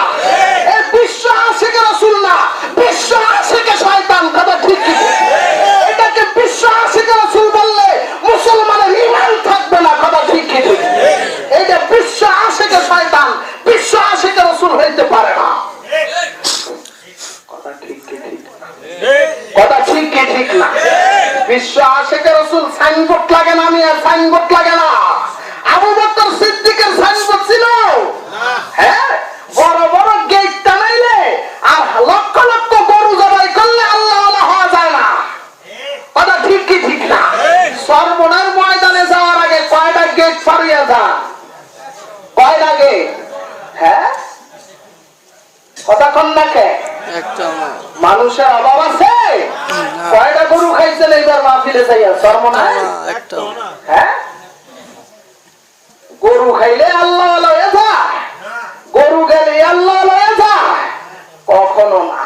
এই বিশ্ব আশিকে রাসূল না, বিশ্ব আশিকে শয়তান। কথা ঠিক কি? এটাকে বিশ্ব আশিকে রাসূল বললে মুসলমানের ঈমান থাকবে না। কথা ঠিক কি ঠিক? এইটা বিশ্ব আশিকে শয়তান, বিশ্ব আশিকে রাসূল হইতে পারে না। কথা ঠিক কি ঠিক? কথা ঠিক কি ঠিক না? বিশ্ব আশিকে রাসূল সাইনবোর্ড লাগে না, আমি আর সাইনবোর্ড লাগে না। আবু বকর সিদ্দিকের সাইনবোর্ড ছিল, হ্যাঁ, বড় বড় গেট টানাইলে আর লক্ষ লক্ষ গরু জবাই করলে আল্লাহ ওয়ালা হওয়া যায় না। কথা ঠিক কি ঠিক না? সর্বনার ময়দানে যাওয়ার আগে কয়টা গেট ফারিয়া যান? কয়টা গেট? হ্যাঁ, কথা কন না কে? মানুষের অভাব আছে? কয়টা গরু খাইছেন এইবার মাহফিলে যাইয়া? সর্বনাশ। হ্যাঁ, গরু খাইলে আল্লাহ ওয়ালা হয়ে যায়, গরু গেলে আল্লাহ হয়ে যায়? কখনো না।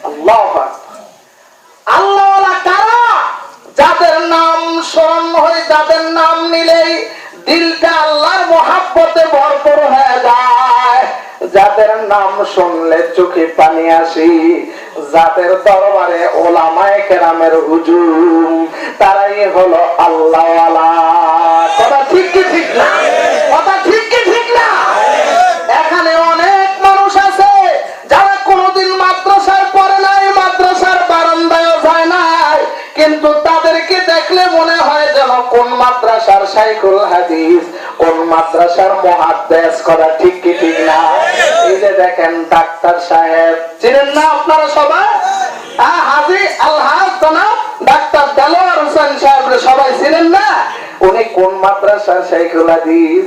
আল্লাহু আকবার। আল্লাহ ওয়ালা কারা? যাদের নাম স্মরণ হয়, যাদের নাম নিলেই দিলটা আল্লাহর মহাব্বতে ভরপুর হয়ে যায়, যাদের নাম শুনলে চোখে পানি আসে, যাদের দরবারে ওলামায়ে কেরামের হুজুম, তারাই হলো আল্লাহ ওয়ালা। কথা ঠিক কি ঠিক না? কথা ঠিক কি ঠিক না? এখানে অনেক মানুষ আছে যারা কোনোদিন মাদ্রাসায় পড়ে নাই, মাদ্রাসার বারান্দায়ও যায় নাই, কিন্তু তাদেরকে দেখলে মনে হয় যেন কোন মাদ্রাসার শাইখুল হাদিস, কোন মাদ্রাসার মুহাদ্দিস। কথা ঠিক কি ঠিক না? এই যে দেখেন ডাক্তার সাহেব, চিনেন না আপনারা সবাই? হাজী আলহাজ জনাব ডাক্তার দেলোয়ার হোসেন সাহেব সবাই চিনেন না? উনি কোন মাদ্রাসার শাইখুল হাদিস,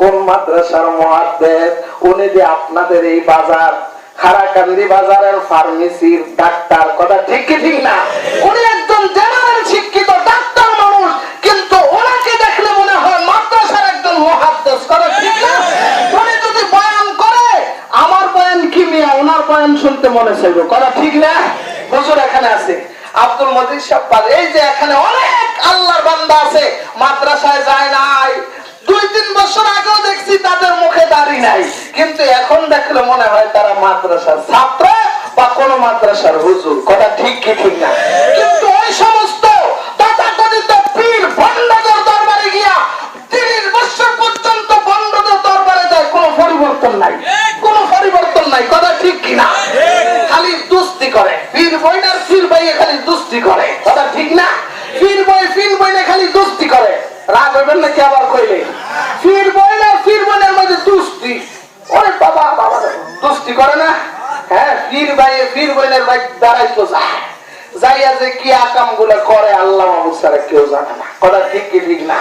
কোন মাদ্রাসার মুহাদ্দিস? উনি যে আপনাদের এই বাজার খারাকান্দি বাজারের ফার্মেসির ডাক্তার। কথা ঠিক কি ঠিক না? উনি একজন জেনারেল শিক্ষিত ডাক্তার মানুষ, কিন্তু ওনাকে দেখলে মনে হয় মাদ্রাসার একজন মুহাদ্দিস। কথা ঠিক না? উনি যদি বয়ান করে, আমার বয়ান কি মিয়া, ওনার বয়ান শুনতে মনে চাইবে। কথা ঠিক না? হুজুর এখানে আছে আব্দুল মজিদ সাহেব, এই যে এখানে অনেক আল্লাহর বান্দা আছে মাদ্রাসায় যায় নাই, 2-3 বছর আগেও দেখছি তাদের মুখে দাড়ি নাই, কিন্তু এখন দেখলে মনে হয় তারা মাদ্রাসার ছাত্র বা কোন মাদ্রাসার হুজুর। কথা ঠিক কি ঠিক না? কিন্তু ওই সমস্ত তথাকথিত পীর ভণ্ডদের দরবারে গিয়া 30 বছর পর্যন্ত ভণ্ডদের দরবারে যায়, কোনো পরিবর্তন নাই, কোনো পরিবর্তন নাই। কথা ঠিক কি না? খালি দুস্তি করে, পীর বইনার পীর ভাইয়ে খালি দুস্তি করে। কথা ঠিক না? পীর বইনে খালি দুস্তি করে। রাগ হইবেন নাকি আবার কইলে? পীর বইনের মধ্যে দুস্তি। ওরে বাবা, বাবা দুস্তি করে না? হ্যাঁ, পীর বইনের ভাই দাঁড়াইতো যায়, যাইয়া যে কি আকাম গুলো করে আল্লাহ মাহবুব ছাড়া কেউ জানে না। কথা ঠিক কি ঠিক না?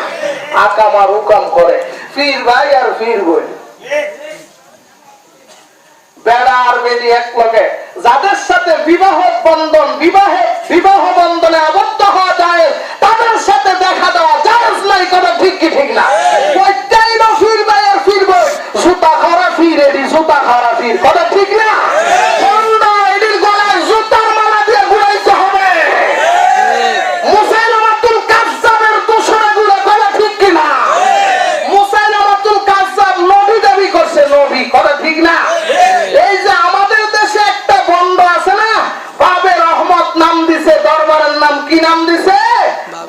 আকাম আর উকাম করে পীর ভাই আর পীর বই। বেড়া আর বেদি এক লগে, যাদের সাথে বিবাহ বন্ধনে আবদ্ধ হওয়া যায় তাদের সাথে দেখা দেওয়া জায়েজ নাই, কথা ঠিক কি ঠিক না? ওইটাই না ফিরবে আর ফিরবে, জুতা খাওয়া ফির এডি, জুতা খাওয়া ফির, কথা ঠিক না? বন্ধ এডির গলায় জুতার মালা দিয়ে ঘুরাইতে হবে। মুসাইলামাতুল কাযযাবের দোসরাগুলো, কথা ঠিক কি না? মুসাইলামাতুল কাযযাব নবী দাবি করছে, নবী, কথা ঠিক না? এই যে আমাদের দেশে একটা বন্ধ আছে না, বাবে রহমত নাম দিছে, দরবারের নাম কি নাম দিছে?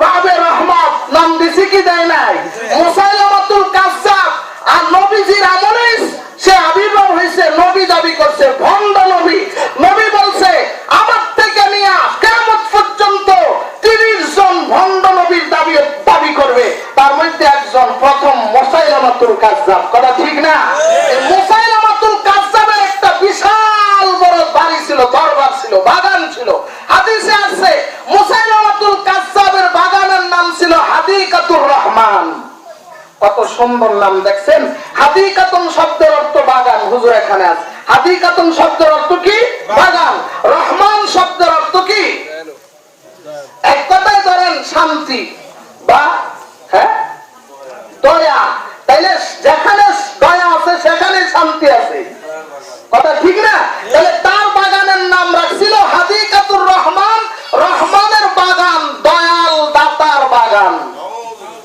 বাবে রহমত নাম দিছে কি দেয় নাই? মুসাইলামাতুল কাযযাব আর নবীজির আমলে সে আবির্ভাব হয়েছে, নবী দাবি করছে, ভণ্ড নবী। নবী বলছে আমার থেকে নিয়ে কিয়ামত পর্যন্ত 30 জন ভণ্ড নবীর দাবি করবে, তার মধ্যে একজন প্রথম মুসাইলামাতুল কাযযাব, কথা ঠিক না? এই মুসাইলামাতুল কাযযাবের একটা বিশাল বড় বাড়ি ছিল, দরবার ছিল, বাগান ছিল। হাদিসে আছে মুসাইলামাতুল কাযযাবের বাগানের নাম ছিল হাদিকাতুর রহমান। কত সুন্দর নাম দেখছেন? হাদিকাতুন শব্দের অর্থ বাগান, হুজুর এখানে আছে। হাদিকাতুন শব্দের অর্থ কি? বাগান। রহমান শব্দের অর্থ কি? এক কথায় ধরেন শান্তি বা দয়া। তাইলে যেখানে দয়া আছে সেখানে শান্তি আছে, কথা ঠিক না? তাহলে তার বাগানের নাম রাখছিল হাদিকাতুর রহমান, রহমানের বাগান, দয়াল দাতার বাগান।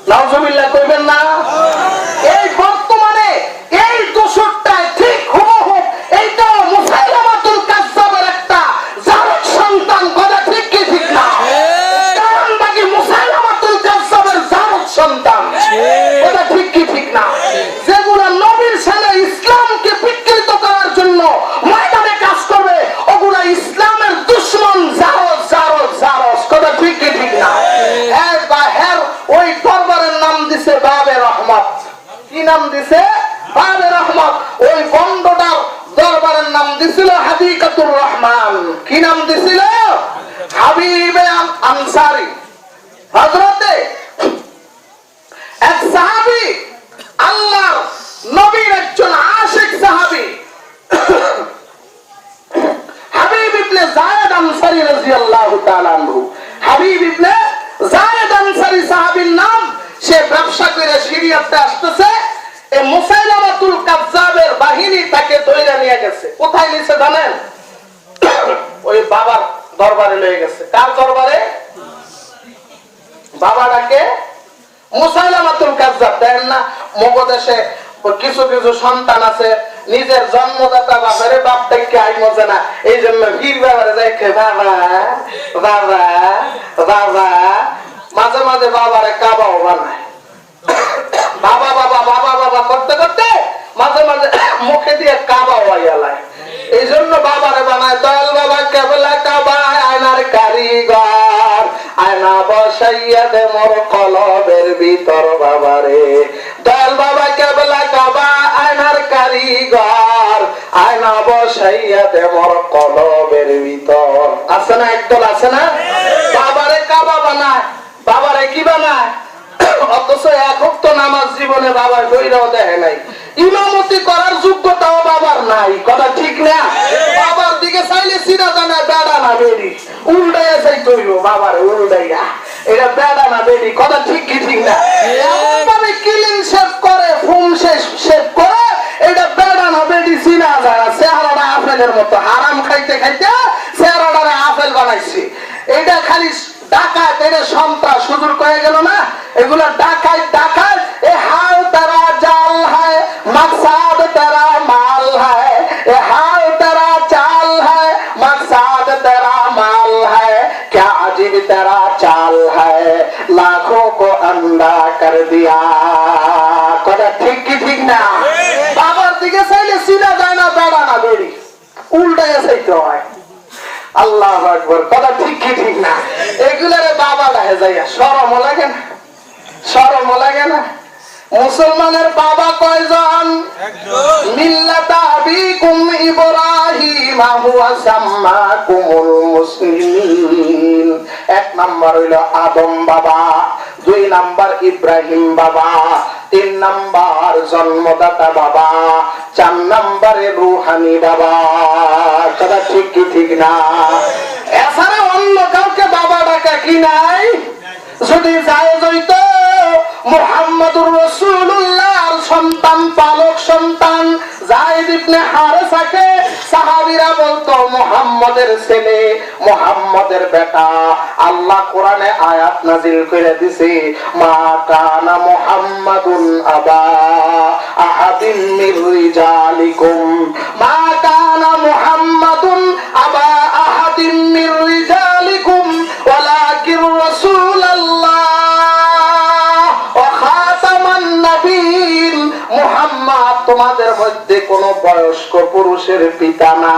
নাউজুবিল্লাহ কইবেন না? এই বর্তমানে এই দোষরটায় ঠিক হুবহু এইটা মুসাইলামাতুল কাযযাবের একটা জারজ সন্তান, কথা ঠিক কি ঠিক না? কারণ বাকি মুসাইলামাতুল কাযযাবের জারজ সন্তান, কথা ঠিক কি ঠিক না? যেগুলা নবীর সামনে ইসলামকে বিকৃত করার জন্য ময়দানে কাজ করবে, ওগুলা ইসলামের দুশমন, জারজ জারজ জারজ, কথা ঠিক কি ঠিক না? ওই দরবারের নাম দিছে বাবে রহমত। কি নাম দিছে? বাবে রহমত। ওই বন্ডটার দরবারের নাম দিছিল হাদিকাতুর রহমান। কি নাম দিছিল? হাবিবে আনসারী। হযরতে এক সাহাবী, আল্লাহর নবীর একজন আশিক সাহাবী, হাবিব ইবনে যায়েদ আনসারী রাদিয়াল্লাহু তাআলা আনহু। হাবিব ইবনে যায়েদ আনসারী সাহাবীর নাম। সে ব্যবসা করে সিরিয়াতে আসতেছে, এই মুসাইলামাতুল কাযযাবের বাহিনী তাকে ধরে নিয়ে গেছে। কোথায় নিছে জানেন? ওই বাবার দরবারে লয়ে গেছে। কার দরবারে? বাবাটাকে মুসাইলামাতুল কাযযাব। দেখেন না মগদেশে কিছু কিছু সন্তান আছে নিজের জন্মদাতা বাপের বাপ থেকে আই মজে না, এই জন্য ভিড় বাবারে দেখে বাবা বাবা বাবা, মাঝে মাঝে বাবারে কাবাও বানায়। বাবা বাবা বাবা বাবা করতে করতে মাঝে মাঝে মুখে দিয়ে কাবাও আইয়ালায়। এই জন্য বাবারে বানায় দয়াল বাবা কেবলা কাবা আয়নার কারিগর, আয়না বসাইয়া দে মোর কলবের ভিতর বাবারে। দয়াল বাবা কেবলা কাবা আয়নার কারিগর, আয়না বসাইয়া দে মোর কলবের ভিতর। আছে না? একদল আছে না? বাবারে কাবা বানায়, বাবারে কি বানায়? অথচ এক ওয়াক্ত নামাজ জীবনে বাবার কইরাও দেখে নাই, ইমামতি করার যোগ্যতাও বাবার নাই, কথা ঠিক না? বাবার দিকে চাইলে সিরা জানা বেড়া না বেড়ি, উল্টাইয়া চাইতে হইল বাবার, উল্টাইয়া। এটা বেড়া না বেড়ি, কথা ঠিক কি ঠিক না? এমনভাবে ক্লিন শেভ করে, ফুম শেভ করে, এটা বেড়া না বেড়ি চিনা যায় না। চেহারাটা আপেলের মতো, হারাম খাইতে খাইতে চেহারাটা আপেল বানাইছে। এটা খালি ডাকাত, এটা সন্ত্রাস, হুজুর কয়ে গেল না, এগুলা ডাকাত ডাকাত। এ হাল তারা জাল হয়, মকসাদ তারা মাল হয়। এ হাল তারা চাল হয়, মকসাদ তারা মাল হয়। क्या अजीब तेरा चाल है, लाखों को अंधा कर दिया। কথা ঠিক কি ঠিক না? বাবার দিকে চাইলে সিনা যায় না, বেড়া না বেড়ি, উল্টাইয়া চাইতে হয়। আল্লাহু আকবার, কথা ঠিক কি ঠিক না? এগুলারে বাবা ডাহে যাইয়া শরম লাগে না? শরম লাগে না? মুসলমানের বাবা কয়জন? মিল্লাতা আবিকুম ইব্রাহিম হুয়া সাম্মাকুমুল মুসলিমিন। এক নাম্বার হইল আদম বাবা, দুই নাম্বার ইব্রাহিম বাবা, 3 নাম্বার জন্মদাতা বাবা, 4 নাম্বারে রুহানি বাবা। কথা ঠিক কি ঠিক না? এছাড়া অন্য কাউকে বাবা ডাকা কি নাই? যদি জায়েজ হইতো মুহাম্মদুর রাসূলুল্লাহর সন্তান, পালক সন্তান যায়েদ ইবনে হারেসাকে সাহাবীরা বলতো মুহাম্মদের ছেলে, মুহাম্মদের বেটা। আল্লাহ কোরআনে আয়াত নাযিল করে দিয়েছে, মা কানা মুহাম্মাদুন আবা আহাদিন মির রিজালিকুম, মা কানা মুহাম্মাদুন আবা আহাদিন মির রিজালিকুম ওয়ালাকিন রাসূলুল্লাহ ওয়া খাতামান নবীন। মুহাম্মদ তোমাদের মধ্যে কোন বয়স্ক পুরুষের পিতা না।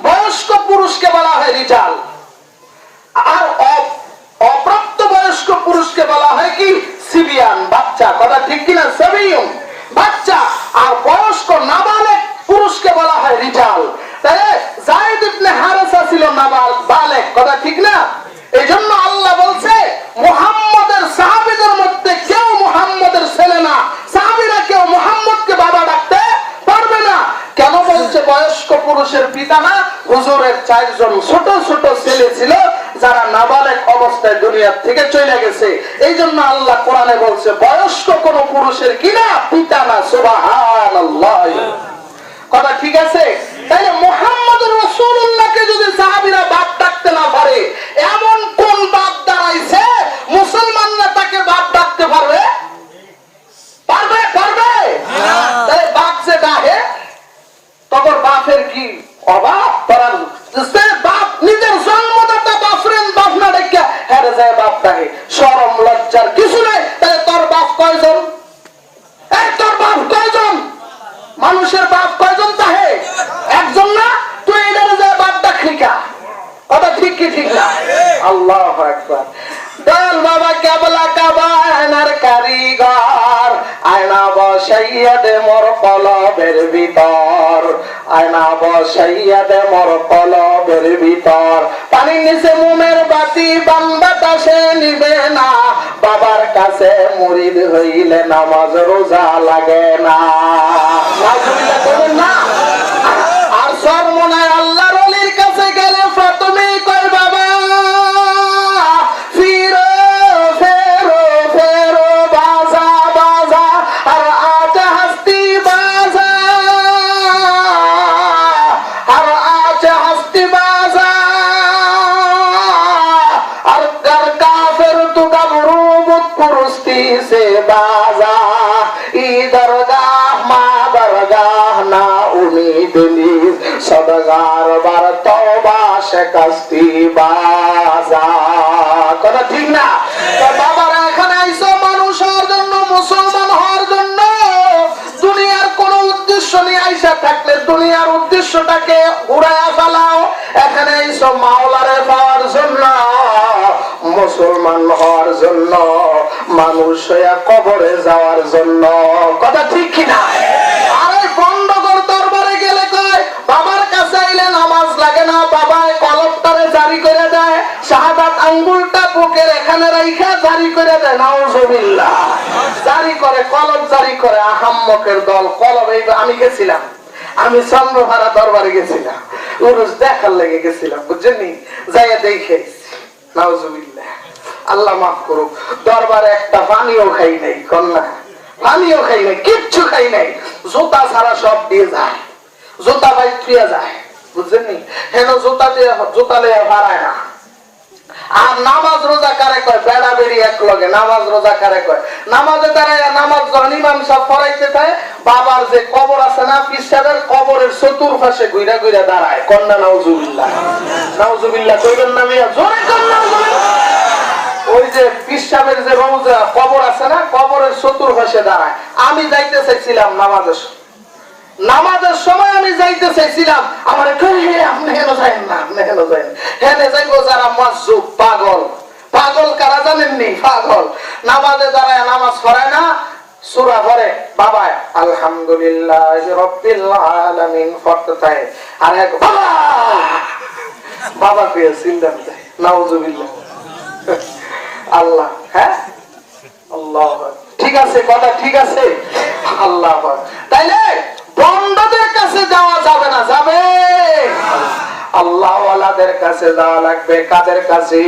বয়স্ক পুরুষকে বলা হয় রিজাল, আর অপ্রাপ্ত বয়স্ক পুরুষকে বলা হয় কি সিবিয়ান, বাচ্চা। কথা ঠিক কিনা? সাবিয়ুন, বাচ্চা। আর বয়স্ক নাবালেগ পুরুষকে বলা হয় রিজাল। তাই যায়েদ ইবনে হারেসা ছিল নাবালেগ। কথা ঠিক না? এইজন্য আল্লাহ বলছে মুহাম্মদের সাহাবীদের মধ্যে কেউ মুহাম্মদের ছেলে না। সাহাবীরা কেউ মুহাম্মদকে বাবা ডাকতে পারবে না। কেন বলছে বয়স্ক পুরুষের পিতা না? হুজুরের 4 জন ছোট ছোট ছেলে ছিল যারা নাবালেগ অবস্থায় দুনিয়া থেকে চলে গেছে। এই জন্য আল্লাহ কোরআনে বলছে বয়স্ক কোন পুরুষের কিনা পিতা না। সুবহানাল্লাহ। কথা ঠিক আছে? তাইলে মুহাম্মদুর রাসূলুল্লাহকে যদি সাহাবীরা বাপ ডাকতে না পারে, এমন কোন বাপ দাঁড়াইছে মুসলমানরা তাকে বাপ ডাকতে পারবে? পারবে? পারবে না। তাই বাপ যে ডাকে তখন বাপের কি অভাব? তারা বাপ নিজের জন্মদাতা বাপরেন বাপ না ডেকে হেরে যায় বাপ ডাকে। শরম লজ্জার কিছু নাই। তাহলে তোর বাপ কয়জন? এই তোর বাপ কয়জন? মানুষের বাপ কয়জন? তাহে একজন না? তুই এটারে যায় বাপ ডাকলি কা? কথা ঠিক কি ঠিক না? আল্লাহু আকবার। দয়াল বাবা কেবলা কাবা আয়নার কারিগর, আয়না বসাইয়া দে মোর কলবের ভিতর, আয়না বসাইয়া দে মোর কলবের ভিতর। পানির নিচে মোমের বাতি বাতাসে নিবে না, বাবার কাছে মুরিদ হইলে নামাজ রোজা লাগে না। না আর সরমনায় আল্লাহর ওলির কাছে গেলে প্রথমে কয় বাবা ফিরো ফেরো ফেরো বাজা বাজা আর আজ হস্তি বাজা আর আজ হস্তি বাজা আর কর কাফির তু গবরু মুত কুরস্তি সে বাজা ইধর গাহ মা দরগাহ না উম্মীদ নীর সদগার বার তওবা শিকস্তি বাজা। কথা ঠিক না? তো বাবারা এখানে আইছো মানুষ হওয়ার জন্য, মুসলমান হওয়ার জন্য। দুনিয়ার কোন উদ্দেশ্য নিয়ে আইসা থাকলে দুনিয়ার উদ্দেশ্যটাকে উড়াইয়া ফেলাও। এখানে আইছো মাওলারে পাওয়ার জন্য, মুসলমান হওয়ার জন্য, মানুষ হইয়া কবরে যাওয়ার জন্য। কথা ঠিক কিনা? আরে বন্ধগর দরবারে গেলে কয় বাবার কাছে আইলে নামাজ লাগে না, বাবায় কলবটারে জারি করে দেয়, শাহাদাত আঙ্গুলটা বুকের এখানে রাইখা জারি করে দেয়। নাউজুবিল্লাহ। জারি করে, কলব জারি করে। আহাম্মকের দল কলব। এই আমি গেছিলাম, আমি চন্দ্রভাড়া দরবারে গেছিলাম, উরুস দেখার লেগে গেছিলাম, বুঝছেন? যাইয়া দেখে নাউজুবিল্লাহ, আল্লাহ মাফ করুক, দরবারে একটা পানিও খাই নাই। কন্যা পানিও খাই নাই, কিচ্ছু খাই নাই। জুতা ছাড়া সব দিয়ে যায়, জুতা ভাই থুয়া যায়, বুঝছেন? হেন জুতা দিয়ে জুতা লিয়ে ভাড়ায় না। আর নামাজ রোজা কারে কয়? বেড়া বেড়ি এক লগে নামাজ রোজা কারে কয়? নামাজে দাঁড়ায় নামাজ যখন ইমাম সাহেব পড়াইতে থাকে, বাবার যে কবর আছে না, পীর সাহেবের কবরের চতুর্পাশে ঘুরা ঘুরা দাঁড়ায়। কন্যা নাউজুবিল্লাহ। নাউজুবিল্লাহ কইবেন না মিয়া? জোরে কর নাউজুবিল্লাহ। ওই যে পীর সাহেবের যে রওজা কবর আছে না, কবরের চতুর্পাশে দাঁড়ায়। আমি যাইতে চাইছিলাম নামাজের সময় আমি যাইতে চাইছিলাম, আমার আপনি হেন যাইন না, আপনি হেন যাইন, হেনে যাইব যারা মাজুব, পাগল। পাগল কারা জানেননি? পাগল। নামাজে দাঁড়ায় নামাজ পড়ায় না, সূরা পড়ে বাবা আলহামদুলিল্লাহ রাব্বিল আলামিন পড়তে থাকে। আর এক বাবা বাবা পেয়ে চিন্তা দেয়। নাউজুবিল্লাহ। আল্লাহ, হ্যাঁ আল্লাহ, ঠিক আছে, কথা ঠিক আছে। আল্লাহ, তাইলে বন্ধদের কাছে যাওয়া যাবে না, যাবে আল্লাহ ওয়ালাদের কাছে যাওয়া লাগবে। কাদের কাছে?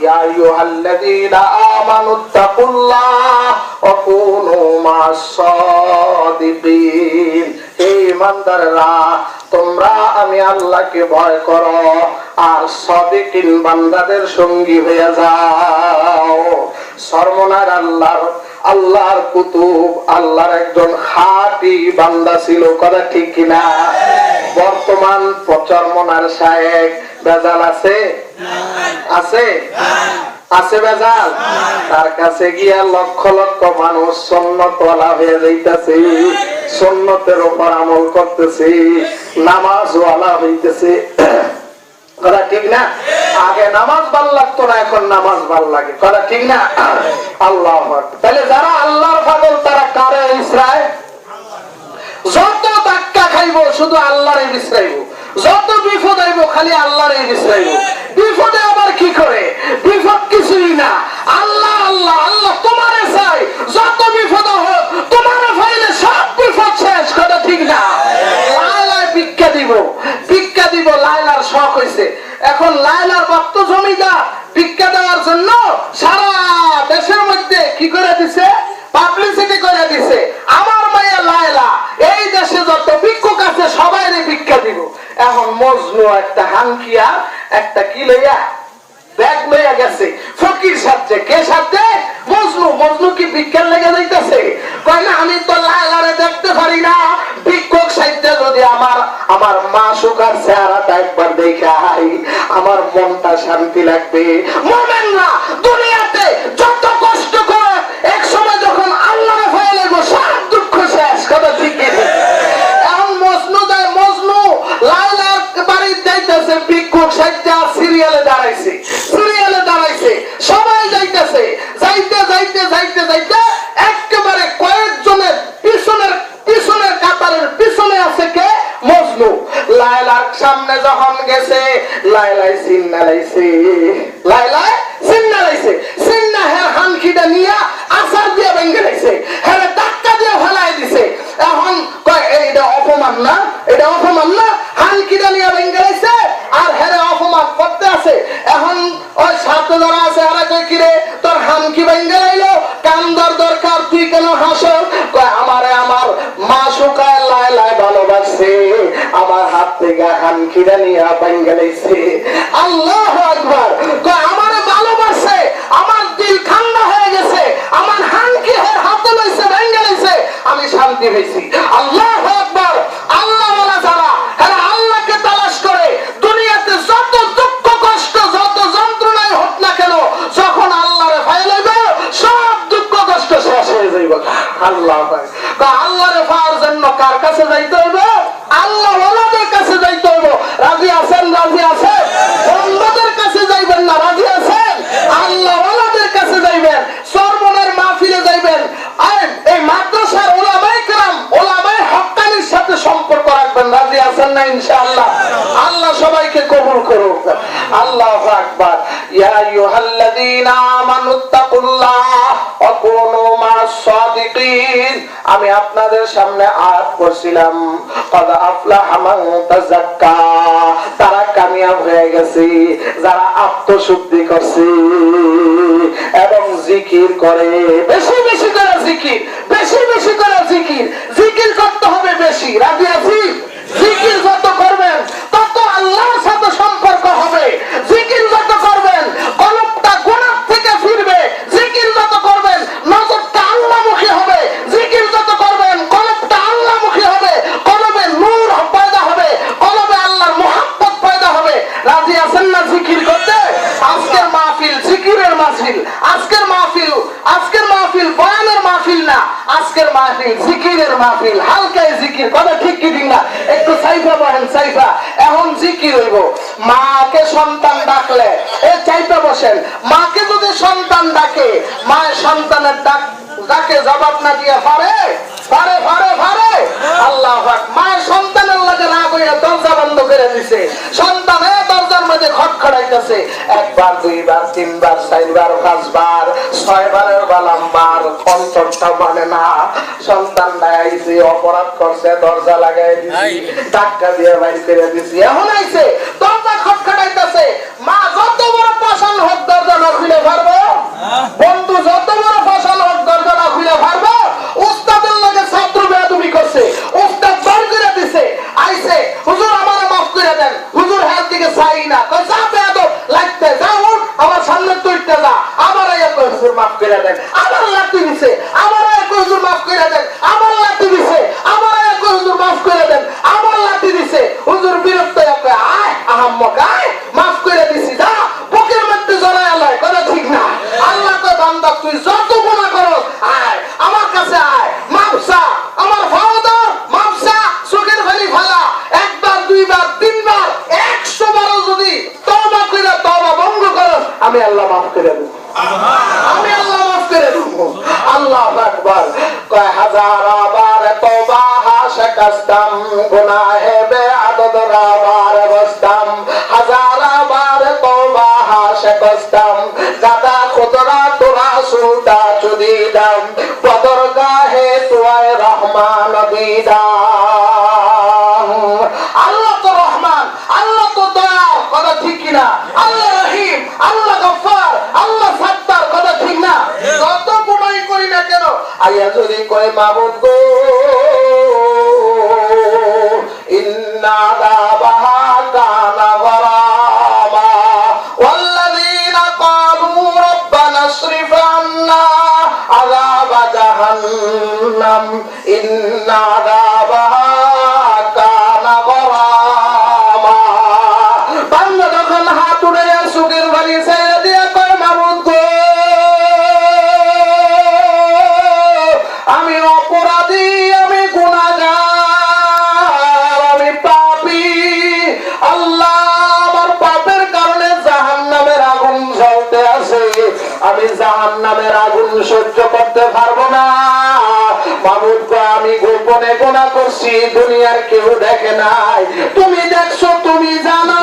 ইয়া আইয়ুহাল্লাযীনা আমানুত্তাকুল্লাহ ওয়া কুনু মা'আস-সাদিকিন। হে ঈমানদাররা, তোমরা আমি আল্লাহকে ভয় করো আর সাদিকিন বান্দাদের সঙ্গী হয়ে যাও। সর্বনার আল্লাহর কুতুব, আল্লাহর একজন খাঁটি বান্দা ছিল, কথা ঠিক কিনা? বর্তমান চরমনার শায়েখ বেজাল আছে? আছে? আছে বেজাল? তার কাছে গিয়া লক্ষ লক্ষ মানুষ সুন্নতওয়ালা হয়ে যাইতেছে, সুন্নতের উপর আমল করতেছে, নামাজওয়ালা হইতেছে, কথা ঠিক না? আগে নামাজ ভাল লাগতো না, এখন নামাজ ভাল লাগে, কথা ঠিক না? আল্লাহ আকবার। তাহলে যারা আল্লাহর পাগল তারা কারে ইসরায়? যত ধাক্কা খাইবো শুধু আল্লাহরে বিশ্রাইব, যত বিপদ আইব খালি আল্লাহরে বিশ্রাইব। বিপদে আবার কি করে? বিপদ কিছুই না, আল্লাহ আল্লাহ আল্লাহ তোমারে চাই, যত বিপদ হোক তোমারে ফাইলে সব বিপদ শেষ, কথা ঠিক না? লাইলায় ভিক্ষা দিব, ভিক্ষা দিব, লাইলার শখ হইছে। এখন লাইলার ভক্ত জমিদার ভিক্ষা দেওয়ার জন্য সারা দেশের মধ্যে কি করে দিছে? পাবলিসিটি করে দিছে, আমার মাইয়া লায়লা এই দেশে যত ভিক্ষুক আছে সবাইরে ভিক্ষা দিব। এখন মজনু একটা হানকিয়া একটা কি লইয়া ব্যাগ লইয়া গেছে ফকির সাথে। কে সাথে? মজনু। মজনু কি ভিক্ষার লেগে যাইতেছে? কয় না, আমি তো লায়লারে দেখতে পারি না, ভিক্ষুক সাথে যদি আমার মা সুখার চেহারাটা একবার দেখাই আমার মনটা শান্তি লাগবে। মুমিনরা দুনিয়াতে যত কষ্ট করে এক সময় যখন আল্লাহর ভয় লাগবে সব দুঃখ শেষ, কথা ঠিক কি? এখন মজনু যায়, মজনু লায়লার বাড়িতে যাইতেছে, ভিক্ষুক সাথে সিরিয়ালে দাঁড়াইছে, সিরিয়ালে দাঁড়াইছে, সবাই যাইতেছে, যাইতে যাইতে যাইতে যাইতে একেবারে কয়েকজনের পিছনের কাতারের পিছনে আছে কে? মজনু। লায়লার সামনে যখন গেছে লায়লায় সিন্না লাইছে, লায়লায় সিন্না লাইছে, সিন্না হের হানকিটা নিয়া আসার দিয়ে ভেঙে লাইছে, হের ধাক্কা দিয়ে ফেলাই দিছে। এখন কয় এইটা অপমান না, এটা অপমান না, হানকিটা নিয়ে ভেঙে লাইছে আর হেরে অপমান করতে আছে। এখন ওই সাথে যারা আছে আর কয় কিরে তোর হানকি ভেঙে লাইলো, কান্দার দরকার, তুই কেন হাসো? কয় আমারে আমার মা শুকায় লায়লায় ভালোবাসে, আমার হাত থেকে হানকিটা নিয়ে ভেঙে লাইছে। আল্লাহু আকবার। কয় আমারে ভালোবাসে, আমার দিল ঠান্ডা হয়ে গেছে, আমার হানকি হের হাতে লইছে ভেঙে লাইছে, আমি শান্তি পেয়েছি। আল্লাহু আকবার। আল্লাহ ওয়ালা যারা এরা আল্লাহকে তালাশ করে দুনিয়াতে যত দুঃখ কষ্ট যত যন্ত্রণাই হোক না কেন, যখন আল্লাহরে পাইয়া লইবে সব দুঃখ কষ্ট শেষ হয়ে যাইবে। আল্লাহ পায়। আল্লাহরে পাওয়ার জন্য কার কাছে যাইতে হইবে? আল্লাহ ওয়ালাদের কাছে যাইতে হইবে। রাজি আছেন? রাজি আছেন? বন্ধুদের কাছে যাইবেন না, রাজি আছেন? আল্লাহ ওয়ালাদের কাছে যাইবেন, সরমনের মাহফিলে যাইবেন। এই মাদ্রাসার উলামায়ে কেরাম, উলামায়ে হক্কানির সাথে সম্পর্ক রাখবেন, রাজি আছেন না? ইনশাআল্লাহ। আল্লাহ সবাইকে কবুল করুক। আল্লাহু আকবার। ইয়া আইয়ুহাল্লাযীনা আমানুত্তাকুল্লাহ ওয়া কুনু মা'আস-সাদিকিন। আমি আপনাদের সামনে আয়াত পড়ছিলাম, ক্বাদ আফলাহা মান তাযাক্কা। তারা কামিয়াব হয়ে গেছে যারা আত্মশুদ্ধি করছে এবং জিকির করে, বেশি বেশি করে জিকির, বেশি বেশি করে জিকির, জিকির করতে হবে বেশি, রাজি আছি? জিকির যত করবেন তত আল্লাহর সাথে সম্পর্ক হবে, জিকির যত করবেন কলবটা গুনাহ থেকে ফিরবে, জিকির যত করবেন নজরটা আল্লাহমুখী হবে, জিকির যত করবেন কলবটা আল্লাহমুখী হবে, কলবে নূর পয়দা হবে, কলবে আল্লাহর মুহাব্বত পয়দা হবে। রাজি আছেন না জিকির করতে? আজকের মাহফিল জিকিরের মাহফিল, আজকের মাহফিল বয়ানের মাহফিল না, আজকের মাহফিল জিকিরের মাহফিল, হালকায় জিকির, কথা ঠিক কি ঠিক না? একটু সাইফা বলেন, সাইফা। এখন জিকির হইব। মাকে সন্তান ডাকলে চাইতে বসেন, মাকে যদি সন্তান ডাকে, মায়ের সন্তানের ডাকে জবাব না দিয়ে পারে পারে পারে পারে আল্লাহ পাক। মায়ের সন্তানের লাগে রাগ হইয়া দরজা বন্ধ করে দিছে, সন্তান দরজার মধ্যে খটখটাইতে যাইতেছে, একবার দুইবার তিনবার চারবার পাঁচবার ছয়বারের বালাম্বার অন্তরটা মানে না। সন্তান আইছে, অপরাধ করছে, দরজা লাগাই দিছি, ধাক্কা দিয়ে বাইর করে দিছি, এখন আইছে দরজা খটখটাইতেছে। মা যত বড় পাষাণ হোক দরজা না খুলে পারবো, বন্ধু যত বড় পাষাণ হোক দরজা না খুলে পারবো। উস্তাদের লগে ছাত্র বেয়াদবি করছে, উস্তাদ বার করে দিছে, আইছে হুজুর আমার মাফ করে দেন। হুজুর হাত দিকে চাই না, কই যা বেয়াদব লাগতে যা, উঠ আমার সামনে তুইতে যা। আবার আইয়া কই হুজুর মাফ করে দেন, আবার লাঠি দিছে, আবার আইয়া কই হুজুর মাফ করে দেন, আবার লাঠি দিছে, আবার আইয়া কই হুজুর মাফ করে দেন, আবার লাঠি দিছে। হুজুর বিরক্ত হয়ে কয় আয় আহাম্মক আয়, মাফ করে দিছি যা, বুকের মধ্যে জড়ায় আলায়, কথা ঠিক না। আল্লাহ কয় বান্দা তুই যত গুনাহ করস আয় আমার কাছে আয়, মাফ চা, আমার ভাও দাও, মাফ চা, চোখের পানি ফেলা। একবার দুইবার তিনবার 100 বারও যদি তওবা কইরা তওবা ভঙ্গ করস, আমি আল্লাহ মাফ করে দেব, আমি আল্লাহ মাফ করে দেব। আল্লাহু আকবার। কয় হাজারবার তওবা শিকস্তাম, গুনাহে বেআদদ রাবার বসতাম, হাজারবার তওবা শিকস্তাম, দাদা খুদরা তোরা সুলতা চুদিদাম, বদরগাহে তুয়ায় রহমান দিদাম। আল্লাহ তো রহমান, আল্লাহ তো দয়া, কথা ঠিক কিনা? আল্লাহ রহিম, আল্লাহ গফফার, আল্লাহ সাত্তার, কথা ঠিক না? যত গুনাহ করি না কেন আইয়া যদি কয় মাবুদ গো ইন্না দাবাহা কানা গরামা ওয়াল্লাযীনা ক্বালু রাব্বানা ইসরিফ আন্না আযাবা জাহান্নাম ইন্না দাবাহা কানা গরামা। বান্দা যখন হাত উঠাইয়া চোখের পানি ছেড়ে দিয়া কয় মাবুদ গো আমি অপরাধী, আমি গুনাহগার, আমি পাপী। আল্লাহ আমার পাপের কারণে জাহান্নামের আগুন জ্বলতে আছে, আমি জাহান্নামের আগুন সহ্য করতে পারবো না। মাবুদ গো আমি গোপনে গুনাহ করছি, দুনিয়ার কেউ দেখে নাই, তুমি দেখছো, তুমি জানো।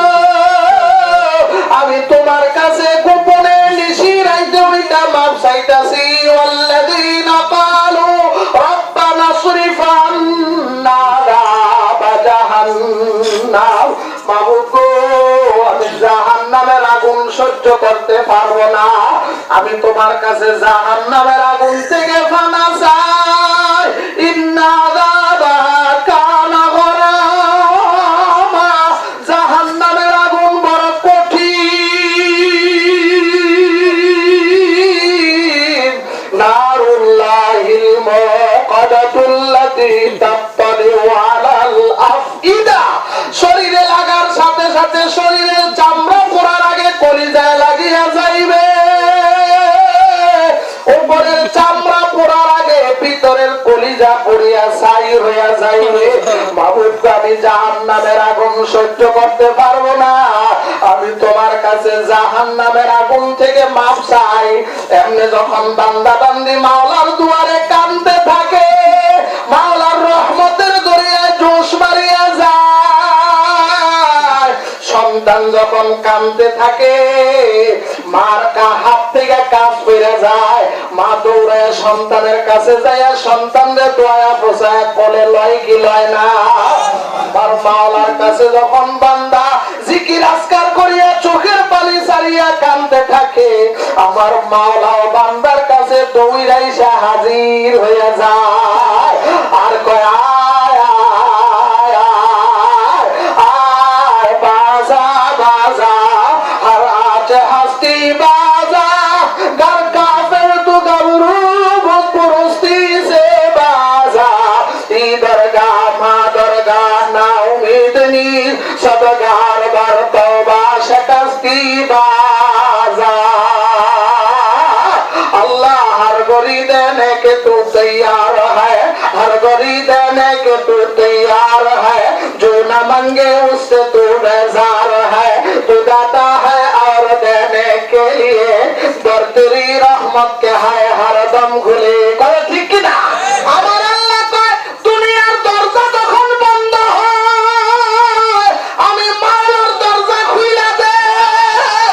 আমি তোমার কাছে গোপনে নিশি রাইতে ওইটা মাপ চাইতাছি। ওয়াল্লাযীনা ক্বালু রাব্বানা ইসরিফ আন্না আযাবা জাহান্নাম। মাবুদ গো আমি জাহান্নামের আগুন সহ্য করতে পারবো না, আমি তোমার কাছে জাহান্নামের আগুন থেকে ফানা চাই। ইন্না আযাবা কানা গরামা, জাহান্নামের আগুন বড় কঠিন। নারুল্লাহিল মুকাদাতুল্লাতী তাত্তালিউ আলাল আফইদা, শরীরে লাগার সাথে সাথে শরীরের চামড়া পোড়ার আগে কলিজায় লাগিয়া যাইবে, উপরের চামড়া পোড়ার আগে ভিতরের কলিজা পুড়িয়া ছাই হইয়া যাইবে। মাবুদ আমি জাহান্নামের আগুন সহ্য করতে পারবো না, আমি তোমার কাছে জাহান্নামের আগুন থেকে মাপ চাই। এমনি যখন বান্দা বান্দি মাওলার দুয়ারে কাঁদতে থাকে, মাওলার রহমতের দরিয়ায় জোশ মারিয়া যায়। সন্তান যখন কাঁদতে থাকে, মার হাত থেকে কাজ পেরে যায়, মা দৌড়ায় সন্তানের কাছে যায়, সন্তানদের দোয়া পোষায় কোলে লয় কি লয় না। আর মাওলার কাছে যখন বান্দা জিকির আজকার করিয়া চোখের পানি ছাড়িয়া কাঁদতে থাকে, আমার মাওলাও বান্দার কাছে দৌড়াইসা হাজির হইয়া যায়, আর কয় আয় আয় আয় আয় বাজা বাজা, আর আজ হাসতি বাজা, घर का फिर तू गबरू बहुत पुरुस्ती से बाजा, दरगाह माँ दरगाह ना उम्मीद नी, सब घर भर तौबा शिकस्ती बाजा। अल्लाह हर गोरी देने के तू तैयार है, हर गोरी देने के तू तैयार है, जो न मांगे उससे तू बेजार है, तू दाता है और देने के लिए दर तेरी रहमत के है हर दम खुले। करे ठीक की ना? আমার আল্লাহ কয় দুনিয়ার দরজা যখন বন্ধ হয়, আমি মাওলার দরজা খুলে দেই।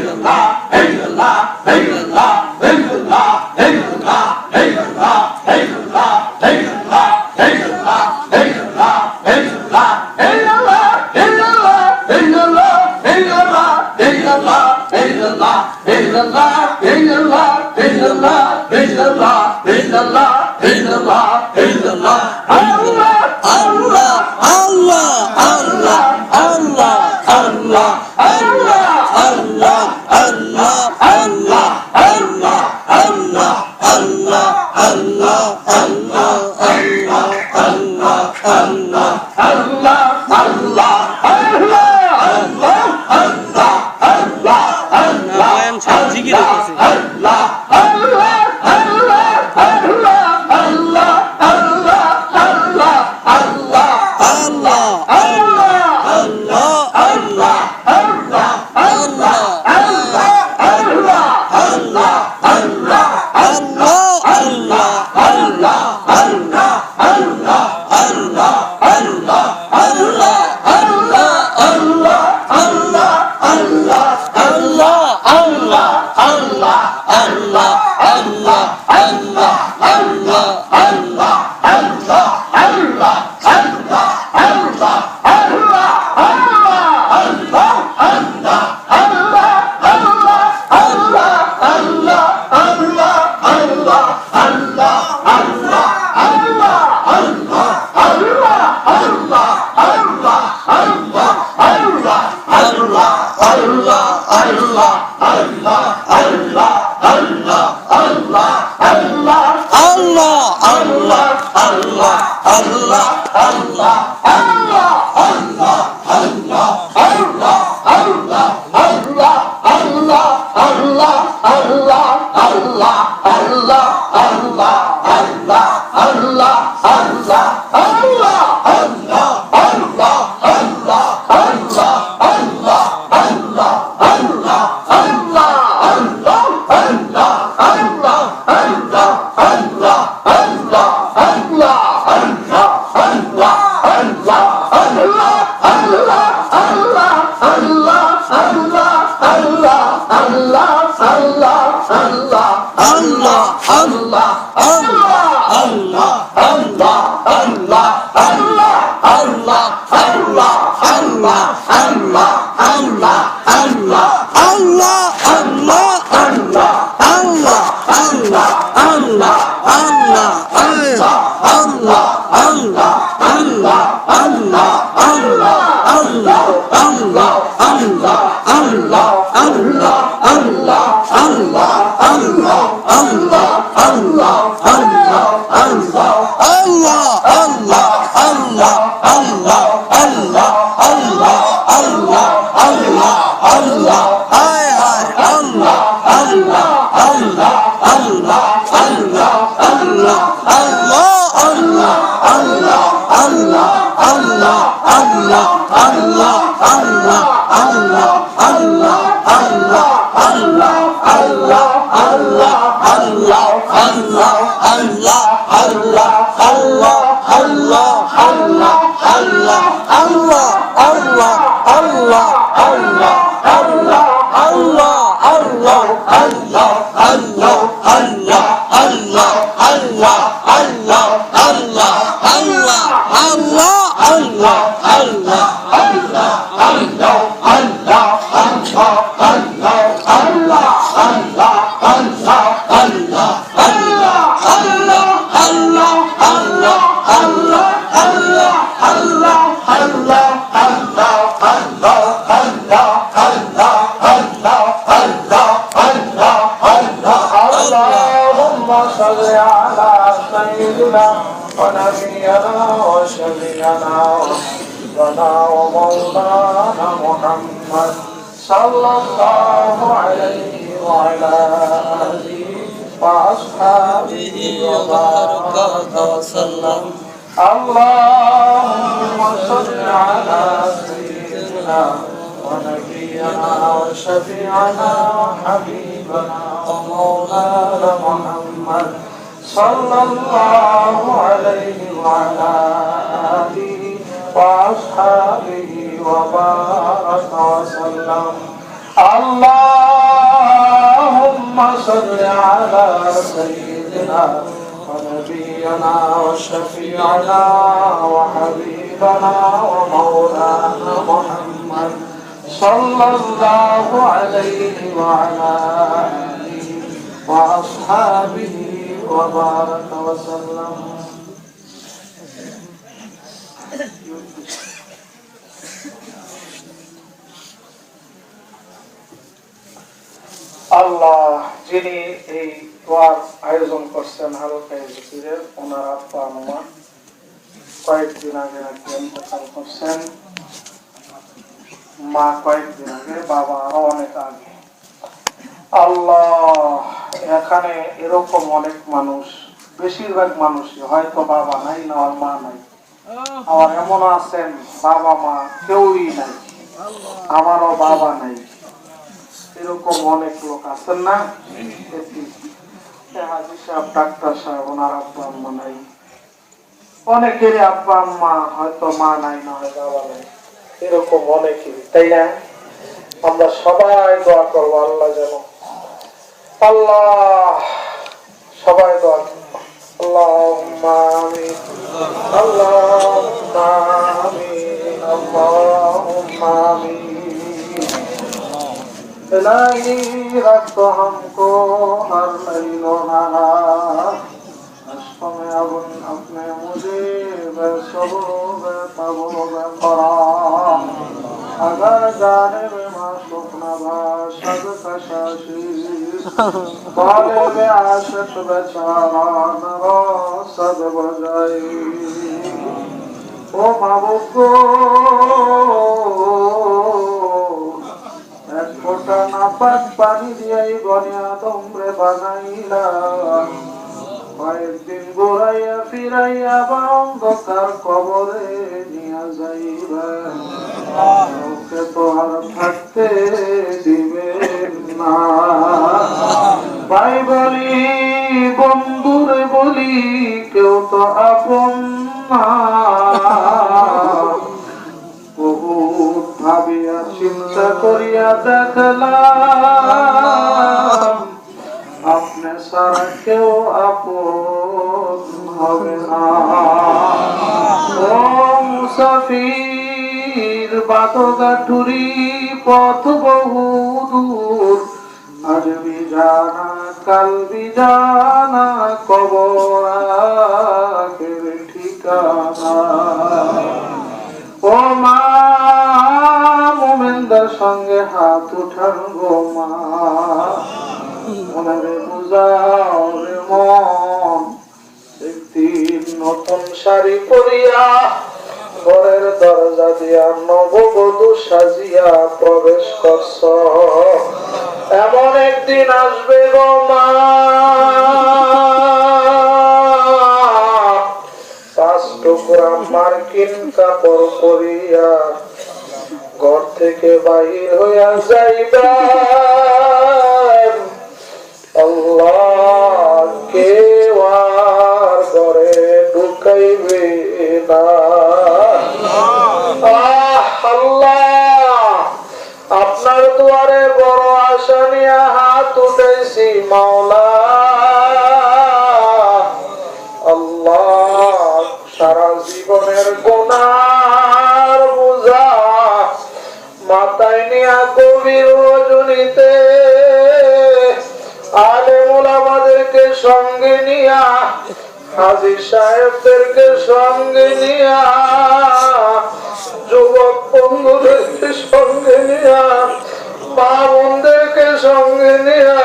اللهم صل على سيدنا ونبينا وشفيعنا وحبيبنا ومولانا محمد صلى الله عليه وعلى آله وأصحابه وبارك وسلم. আল্লাহ যিনি এই দোয়ার আয়োজন করছেন হালকায় জিকিরের, ওনার আব্বা আম্মা কয়েকদিন আগে নাকি ইন্তেকাল করছেন, মা কয়েকদিন আগে, বাবা আরো অনেক আগে। আল্লাহ এখানে এরকম অনেক মানুষ, বেশিরভাগ মানুষই হয়তো বাবা নাই না মা নাই, আবার এমন আছেন বাবা মা কেউই নাই, আমারও বাবা নাই, এরকম অনেক লোক আছেন না? হাজি সাহেব, ডাক্তার সাহেব, ওনার আব্বা আম্মা নাই, অনেকেরই আব্বা আম্মা হয়তো মা নাই না হয় বাবা নাই, এরকম অনেকেরই, তাই না? আমরা সবাই দোয়া করবো আল্লাহ যেন, আল্লাহ সবাই দোয়া করবো, আল্লাহুম্মা আমিন, আল্লাহুম্মা আমিন, আল্লাহুম্মা আমিন। इलाही रख तो हमको हर लैलो नहार, अश्क में अब अपने मुझे बेसब्र बेतबो बेक़रार, अगर जाने में माशूक़ न भाषद कशाशी, तालिब आशिक़ बेचारा न रसद बजाई। ओ माबूद को এক ফোঁটা নাপাক পানি দিয়াই বনে আদমরে বানাইলা, কয়েকদিন ঘুরাইয়া ফিরাইয়া বা অন্ধকার কবরে নিয়া যাইবা, ওকে তো আর থাকতে দিবেন না। ভাই বলি বন্ধুরে বলি কেউ তো আপন না, বহুত ভাবিয়া চিন্তা করিয়া দেখলাম আপনি সারা কেউ আপন হবে না। ও মুসাফির বাদগাঠুরি পথ বহু দূর, আজ বি জানা কাল বি জানা কবর আখের ঠিকানা। ও মা মোমেনদের সঙ্গে হাত উঠান গো মা, মনে বুঝাও রে মন, একদিন নতুন শাড়ি পরিয়া ঘরের দরজা দিয়া নববধূ সাজিয়া প্রবেশ করছ, এমন একদিন আসবে গো মা, পাঁচ টুকরা মার্কিন কাপড় পরিয়া ঘর থেকে বাহির হইয়া যাইবা, আল্লাহ কেউ আর ঘরে ঢুকাইবে না। আল্লাহ আপনার দুয়ারে বড় আশা নিয়ে হাত উঠাইছি মাওলা, আল্লাহ সারা জীবনের গুনার বোঝা মাথায় নিয়া গভীর রজনীতে আলেম ওলামাদেরকে সঙ্গে নিয়া, হাজী সাহেবদেরকে সঙ্গে নিয়া, যুবক বন্ধুদেরকে সঙ্গে নিয়া, মা বোনদেরকে সঙ্গে নিয়া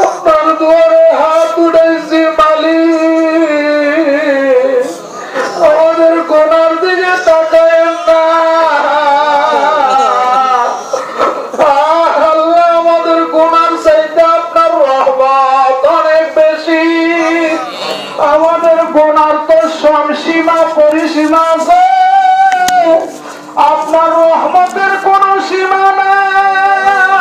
আপনার দুয়ারে হাত উঠাইছি মালিক, আমাদের গোনার দিকে তাকায় না। আল্লাহ আমাদের গোনার চাইতে আপনার রহমত অনেক বেশি, আমাদের গোনার তো সীমা পরিসীমা আছে, আপনার রহমতের কোন সীমা নাই।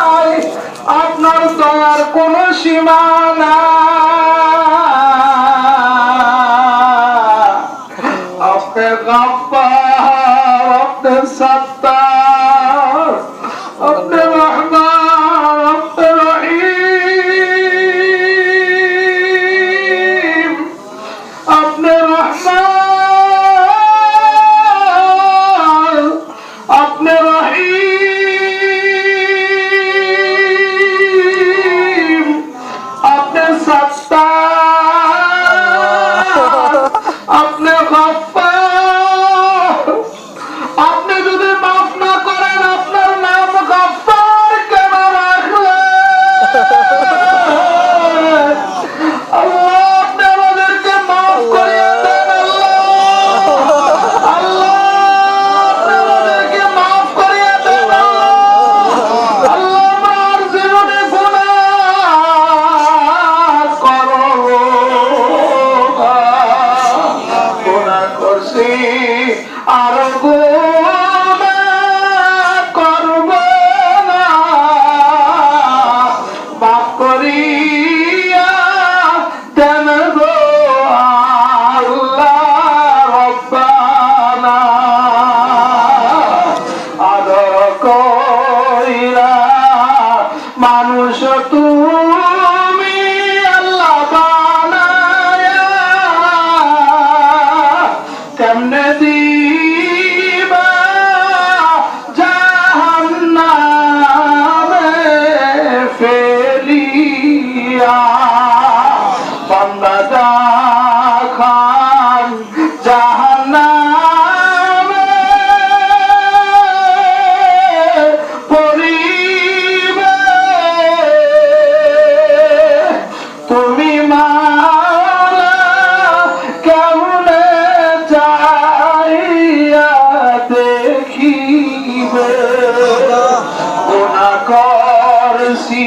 করছি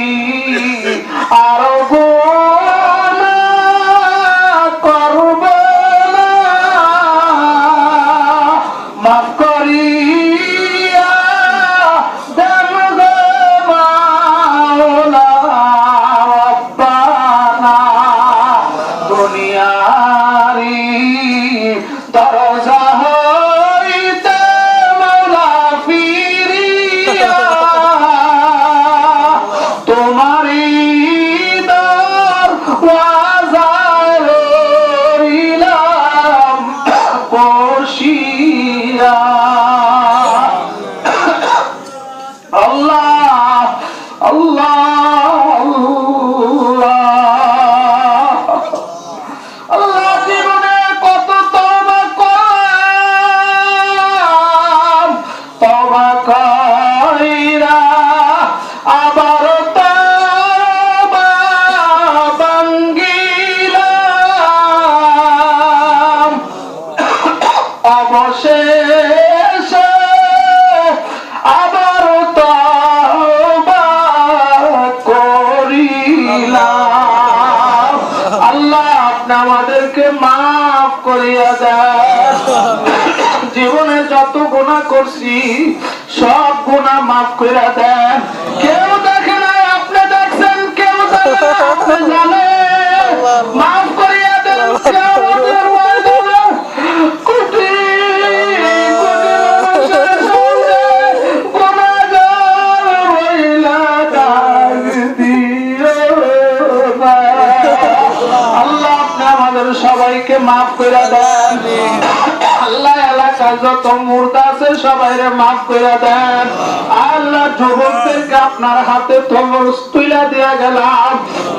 আর গুনাহ করব না, মাফ করিয়া দেন গো মাওলা রব্বানা। দুনিয়ারি দরজা হইতে মাওলা ফিরিয়া তোমারি দরওয়াজায় রইলাম বসিয়া। আল্লাহ আল্লাহ আল্লাহ, জীবনে কত তওবা করলাম, তওবা কইরা আবার তওবা ভাঙ্গিলাম, অবশেষে আবার তওবা করিলাম। আল্লাহ আপনি আমাদেরকে মাফ করিয়া দেন। জীবনে যত গুনাহ করছি সব গুনাহ মাফ করিয়া দেন। কেউ দেখে নাই, আপনি দেখছেন, কেউ জানে না, আপনি জানেন। মাফ করিয়া দেন। কিয়ামতের ময়দানে কোটি কোটি মানুষের সামনে গুনাহগার হইলা ডাক দিও না। আল্লাহ আপনি আমাদের সবাইকে মাফ করে দেন। আল্লাহ এলাকায় যত মুর্দা আছে সবাইরে মাফ করে দেন। আল্লাহ যুবকদেরকে আপনার হাতে তুলে দিয়ে গেলাম।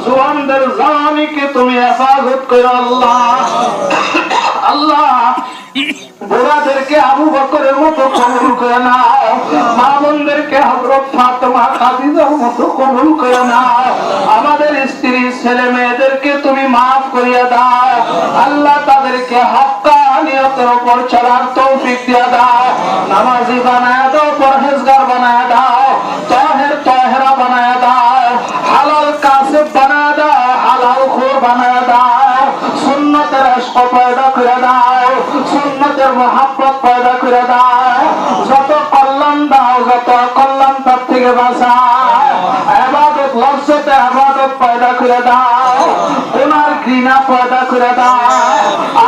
জওয়ানদের জওয়ানিকে তুমি হেফাজত করো আল্লাহ। আল্লাহ বুড়াদেরকে আবু বকরের মতো কবুল করে নাও, মা বোনদেরকে হযরত ফাতেমা খাদিজার মতো কবুল করে নাও। আমাদের স্ত্রী ছেলে মেয়েদেরকে তুমি মাফ করিয়া দাও আল্লাহ। তাদেরকে হক্কানিয়তের উপর চলার তৌফিক দিয়া দাও। নামাজি বানায় দাও, পরহেজগার বানায় দাও, তাহেরা বানায় দাও, হালাল কাসিব বানায় দাও, হালাল খোর বানায় দাও, সুন্নতের ইশক পয়দা করে দাও, সুন্নতের মহব্বত পয়দা করে দাও। যত কল্যাণ দাও, যত কল্যাণ তার থেকে বাঁচাও। ইবাদত লজ্জতে ইবাদত পয়দা করে দাও, গুনার ঘৃণা পয়দা করে দাও।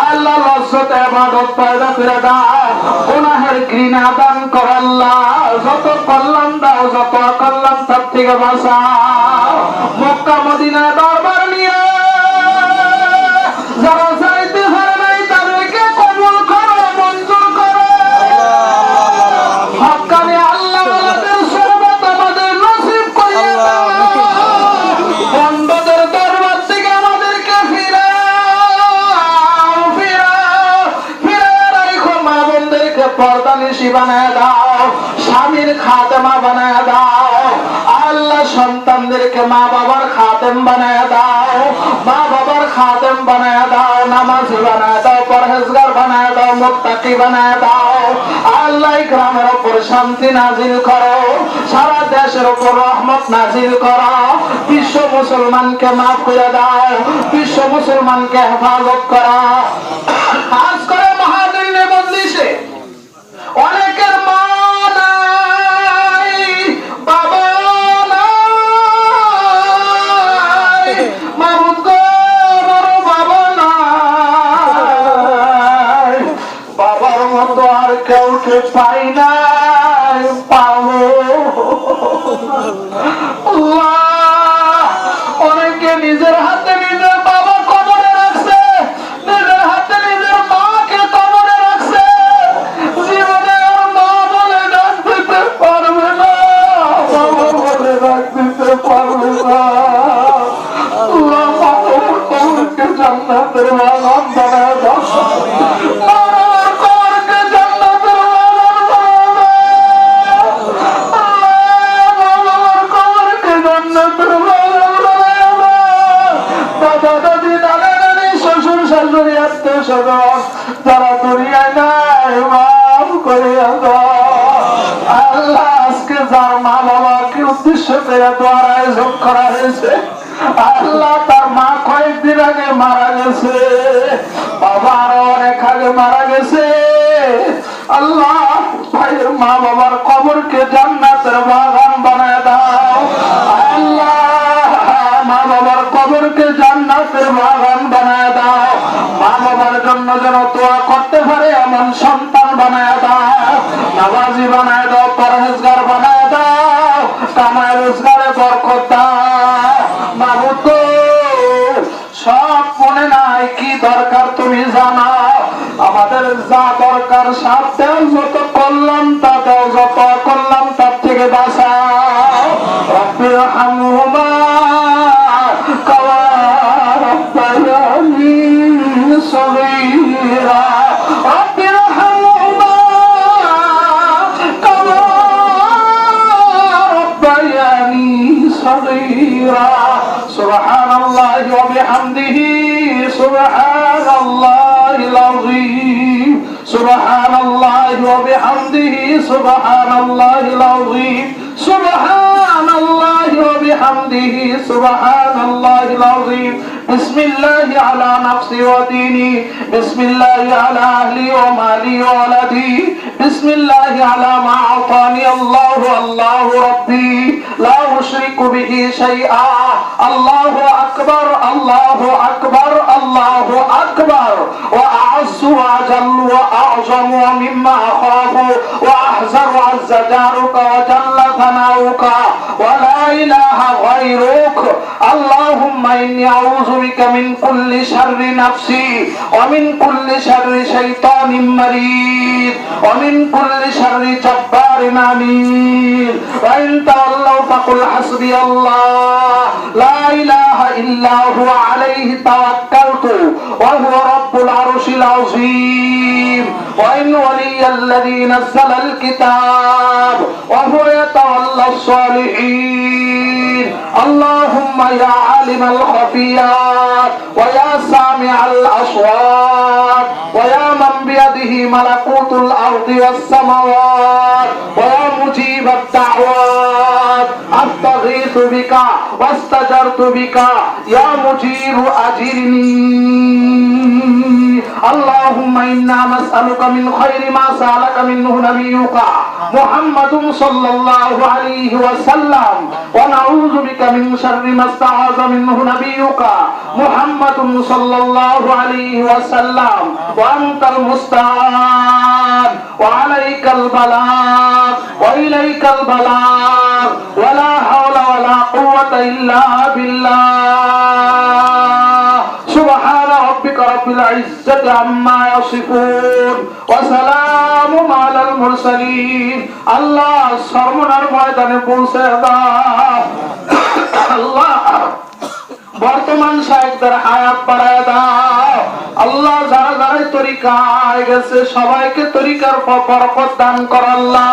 আল্লাহ লজ্জতে ইবাদত পয়দা করে দাও, গুনাহের ঘৃণা দান কর আল্লাহ। যত কল্যাণ দাও, যত কল্যাণ তার থেকে বাঁচাও। মক্কা মদিনা দরবার নিয়ে যারা যাইতে পারে নাই তাদেরকে কবুল করো, মঞ্জুর করো। হক্কানি আল্লাহ আমাদের শরবত আমাদের নসিব করিয়া দাও। বন্ধদের দরবার থেকে আমাদেরকে ফিরাও রাখো। মা বোনদেরকে পর্দানিশী বানায় দাও, স্বামীর খাতেমা বানায় দাও আল্লাহ। সন্তানদেরকে মা বাবার খাতেম বানায় দাও, মা বাবার খাতেম বানায় দাও, নামাজি বানায় দাও, পরহেজগার বানায় দাও, মুত্তাকি বানায় দাও আল্লাহ। গ্রামের উপর শান্তি নাজিল করো, সারা দেশের উপর রহমত নাজিল করো। বিশ্ব মুসলমানকে মাফ করে দাও, বিশ্ব মুসলমানকে হেফাজত করো। খাস করে মহাদিনে মজলিসে অনেকের মা নাই, বাবা নাই, মাবুদ গো বড় বাবা নাই, বাবার মতো আর কাউকে পাই নাই, পাবো আল্লাহ। অনেকে নিজের হাতে নিজের বাবা কবরে রাখছে, নিজের হাতে নিজের মাকে কবরে রাখছে। জীবনে আর মা বলে ডাক দিতে পারবে না, বাবা বলে ডাক দিতে পারবে না। আল্লাহ কবরকে জান্নাতের বাগান বানায় দাও। আমার কবরকে জান্নাতের বাগান বানায় দাও। আমার কবরকে জান্নাতের বাগান বানায় দাও। দাদা দাদি, নানা নানি, শ্বশুর শাশুড়ি, আত্মীয় স্বজন যারা দুনিয়ায় নাই মাফ করিয়া দাও আল্লাহ। আজকে যার মা বাবা কেউ উদ্দেশ্য করে দোয়ার আয়োজন করা হয়েছে। আল্লাহ, তার মা কয়েকদিন আগে মারা গেছে, বাবা আরো অনেক আগে মারা গেছে। আল্লাহ, ভাইয়ের মা বাবার কবরকে জান্নাতের বাগান বানায় দাও। আল্লাহ, মা বাবার কবরকে জান্নাতের বাগান বানায় দাও। মা বাবার জন্য যেন দোয়া করতে পারে এমন সন্তান বানায় দাও, নামাজি বানায় দাও, পরহেজগার বানায় দাও, কামায় রোজগারে বরকত দাও। মাবুদ গো, সব মনে নাই কি দরকার তুমি জানো। আমাদের যা দরকার সব দেও, যত করলাম তা দেও, যত করলাম তার থেকে বাঁচাও। রব্বির হামহুমা কামা রাব্বায়ানি সগীরা। রব্বির হামহুমা কামা রাব্বায়ানি সগীরা। সুবহানাল্লাহি ওয়া বিহামদিহি, সুবহানাল্লাহিল আযীম, সুবহানাল্লাহি ওয়া বিহামদিহি, সুবহানাল্লাহিল আযীম, সুবহানাল্লাহি ওয়া বিহামদিহি, সুবহানাল্লাহিল আযীম। বিসমিল্লাহি আলা নাফসি ওয়া দীনি, বিসমিল্লাহি আলা আহলি ওয়া মালি ওয়া ওয়ালাদি, বিসমিল্লাহি আলা মা আতানি আল্লাহু আল্লাহু রাব্বি লা উশরিকু বিহি শাইআ। আল্লাহু আকবার, আল্লাহু আকবার, আল্লাহু আকবার। ওয়া আ'আজ্জু ওয়া আজাল্লু ওয়া আ'যামু মিম্মা আখাফু ওয়া আহজারু আযজা জারুকা ওয়া জাল্লা থানাউকা ওয়া লা ইলাহা গায়রুক। আল্লাহুম্মা ইন্নী আউযু বিকা মিন কুল্লি শাররি নাফসি ওয়া মিন কুল্লি শাররি শাইতানিম মারিদ ওয়া মিন কুল্লি শাররি জাব্বারিন আনীদ। ওয়া ইন তাওয়াল্লাউ ফাকুল হাসবিয়াল্লাহ লা ইলাহা ইল্লা হুয়া আলাইহি তাওয়াক্কালতু ওয়া হুয়া রাব্বুল আরশিল আযীম। ওয়া ইন ওয়ালিয়াল্লাযী নাযালাল কিতাব ওয়া হুয়া ইয়াতাওয়াল্লাস সালিহিন। আল্লাহুম্মা ইয়া আলিমাল খাফিয়াত ওয়া ইয়া সামিআল আসওয়াত ওয়া ইয়া মান বিয়াদিহি মালাকুতুল আরদি ওয়াস সামাওয়াত ওয়া ইয়া মুজিবাদ দাওয়াত, আস্তাগীথু বিকা ওয়াস্তাজারতু বিকা ইয়া মুজিবু আজিরনি। আল্লাহুম্মা ইন্না নাসআলুকা মিন খায়রি মা সাআলাকা মিনহু নাবিয়্যুকা মুহাম্মাদুন সাল্লাল্লাহু আলাইহি ওয়াসাল্লাম ওয়া নাউযু বিকা মিন শাররি মা ইসতাআযা মিনহু নাবিয়্যুকা মুহাম্মাদুন সাল্লাল্লাহু আলাইহি ওয়াসাল্লাম ওয়া আনতাল মুস্তাআন ওয়া আলাইকাল বালাগ ওয়া ইলাইকাল বালাগ ওয়া লা হাওলা ওয়া লা কুওয়াতা ইল্লা বিল্লাহ। সুবহানা রাব্বিকা রাব্বিল ইজ্জাতি আম্মা ইয়াসিফুন ওয়া সালামুন আলাল মুরসালিন। আল্লাহ, সর্বনার ময়দানে পৌঁছে দাও। আল্লাহ, বর্তমান শায়েখদের হায়াত বাড়ায় দাও। আল্লাহ, যারা যারা তরিকায় গেছে সবাইকে তরিকার বরকত দান কর আল্লাহ,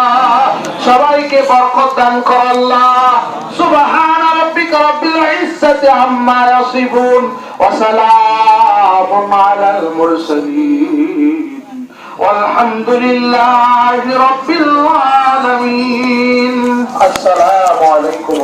সবাইকে বরকত দান কর আল্লাহ। সুবহানা রাব্বিকা রাব্বিল ইজ্জাতি আম্মা ইয়াসিফুন ওয়া সালামুন আলাল মুরসালিন ওয়ালহামদুলিল্লাহি রাব্বিল আলামিন। আসসালামু আলাইকুম।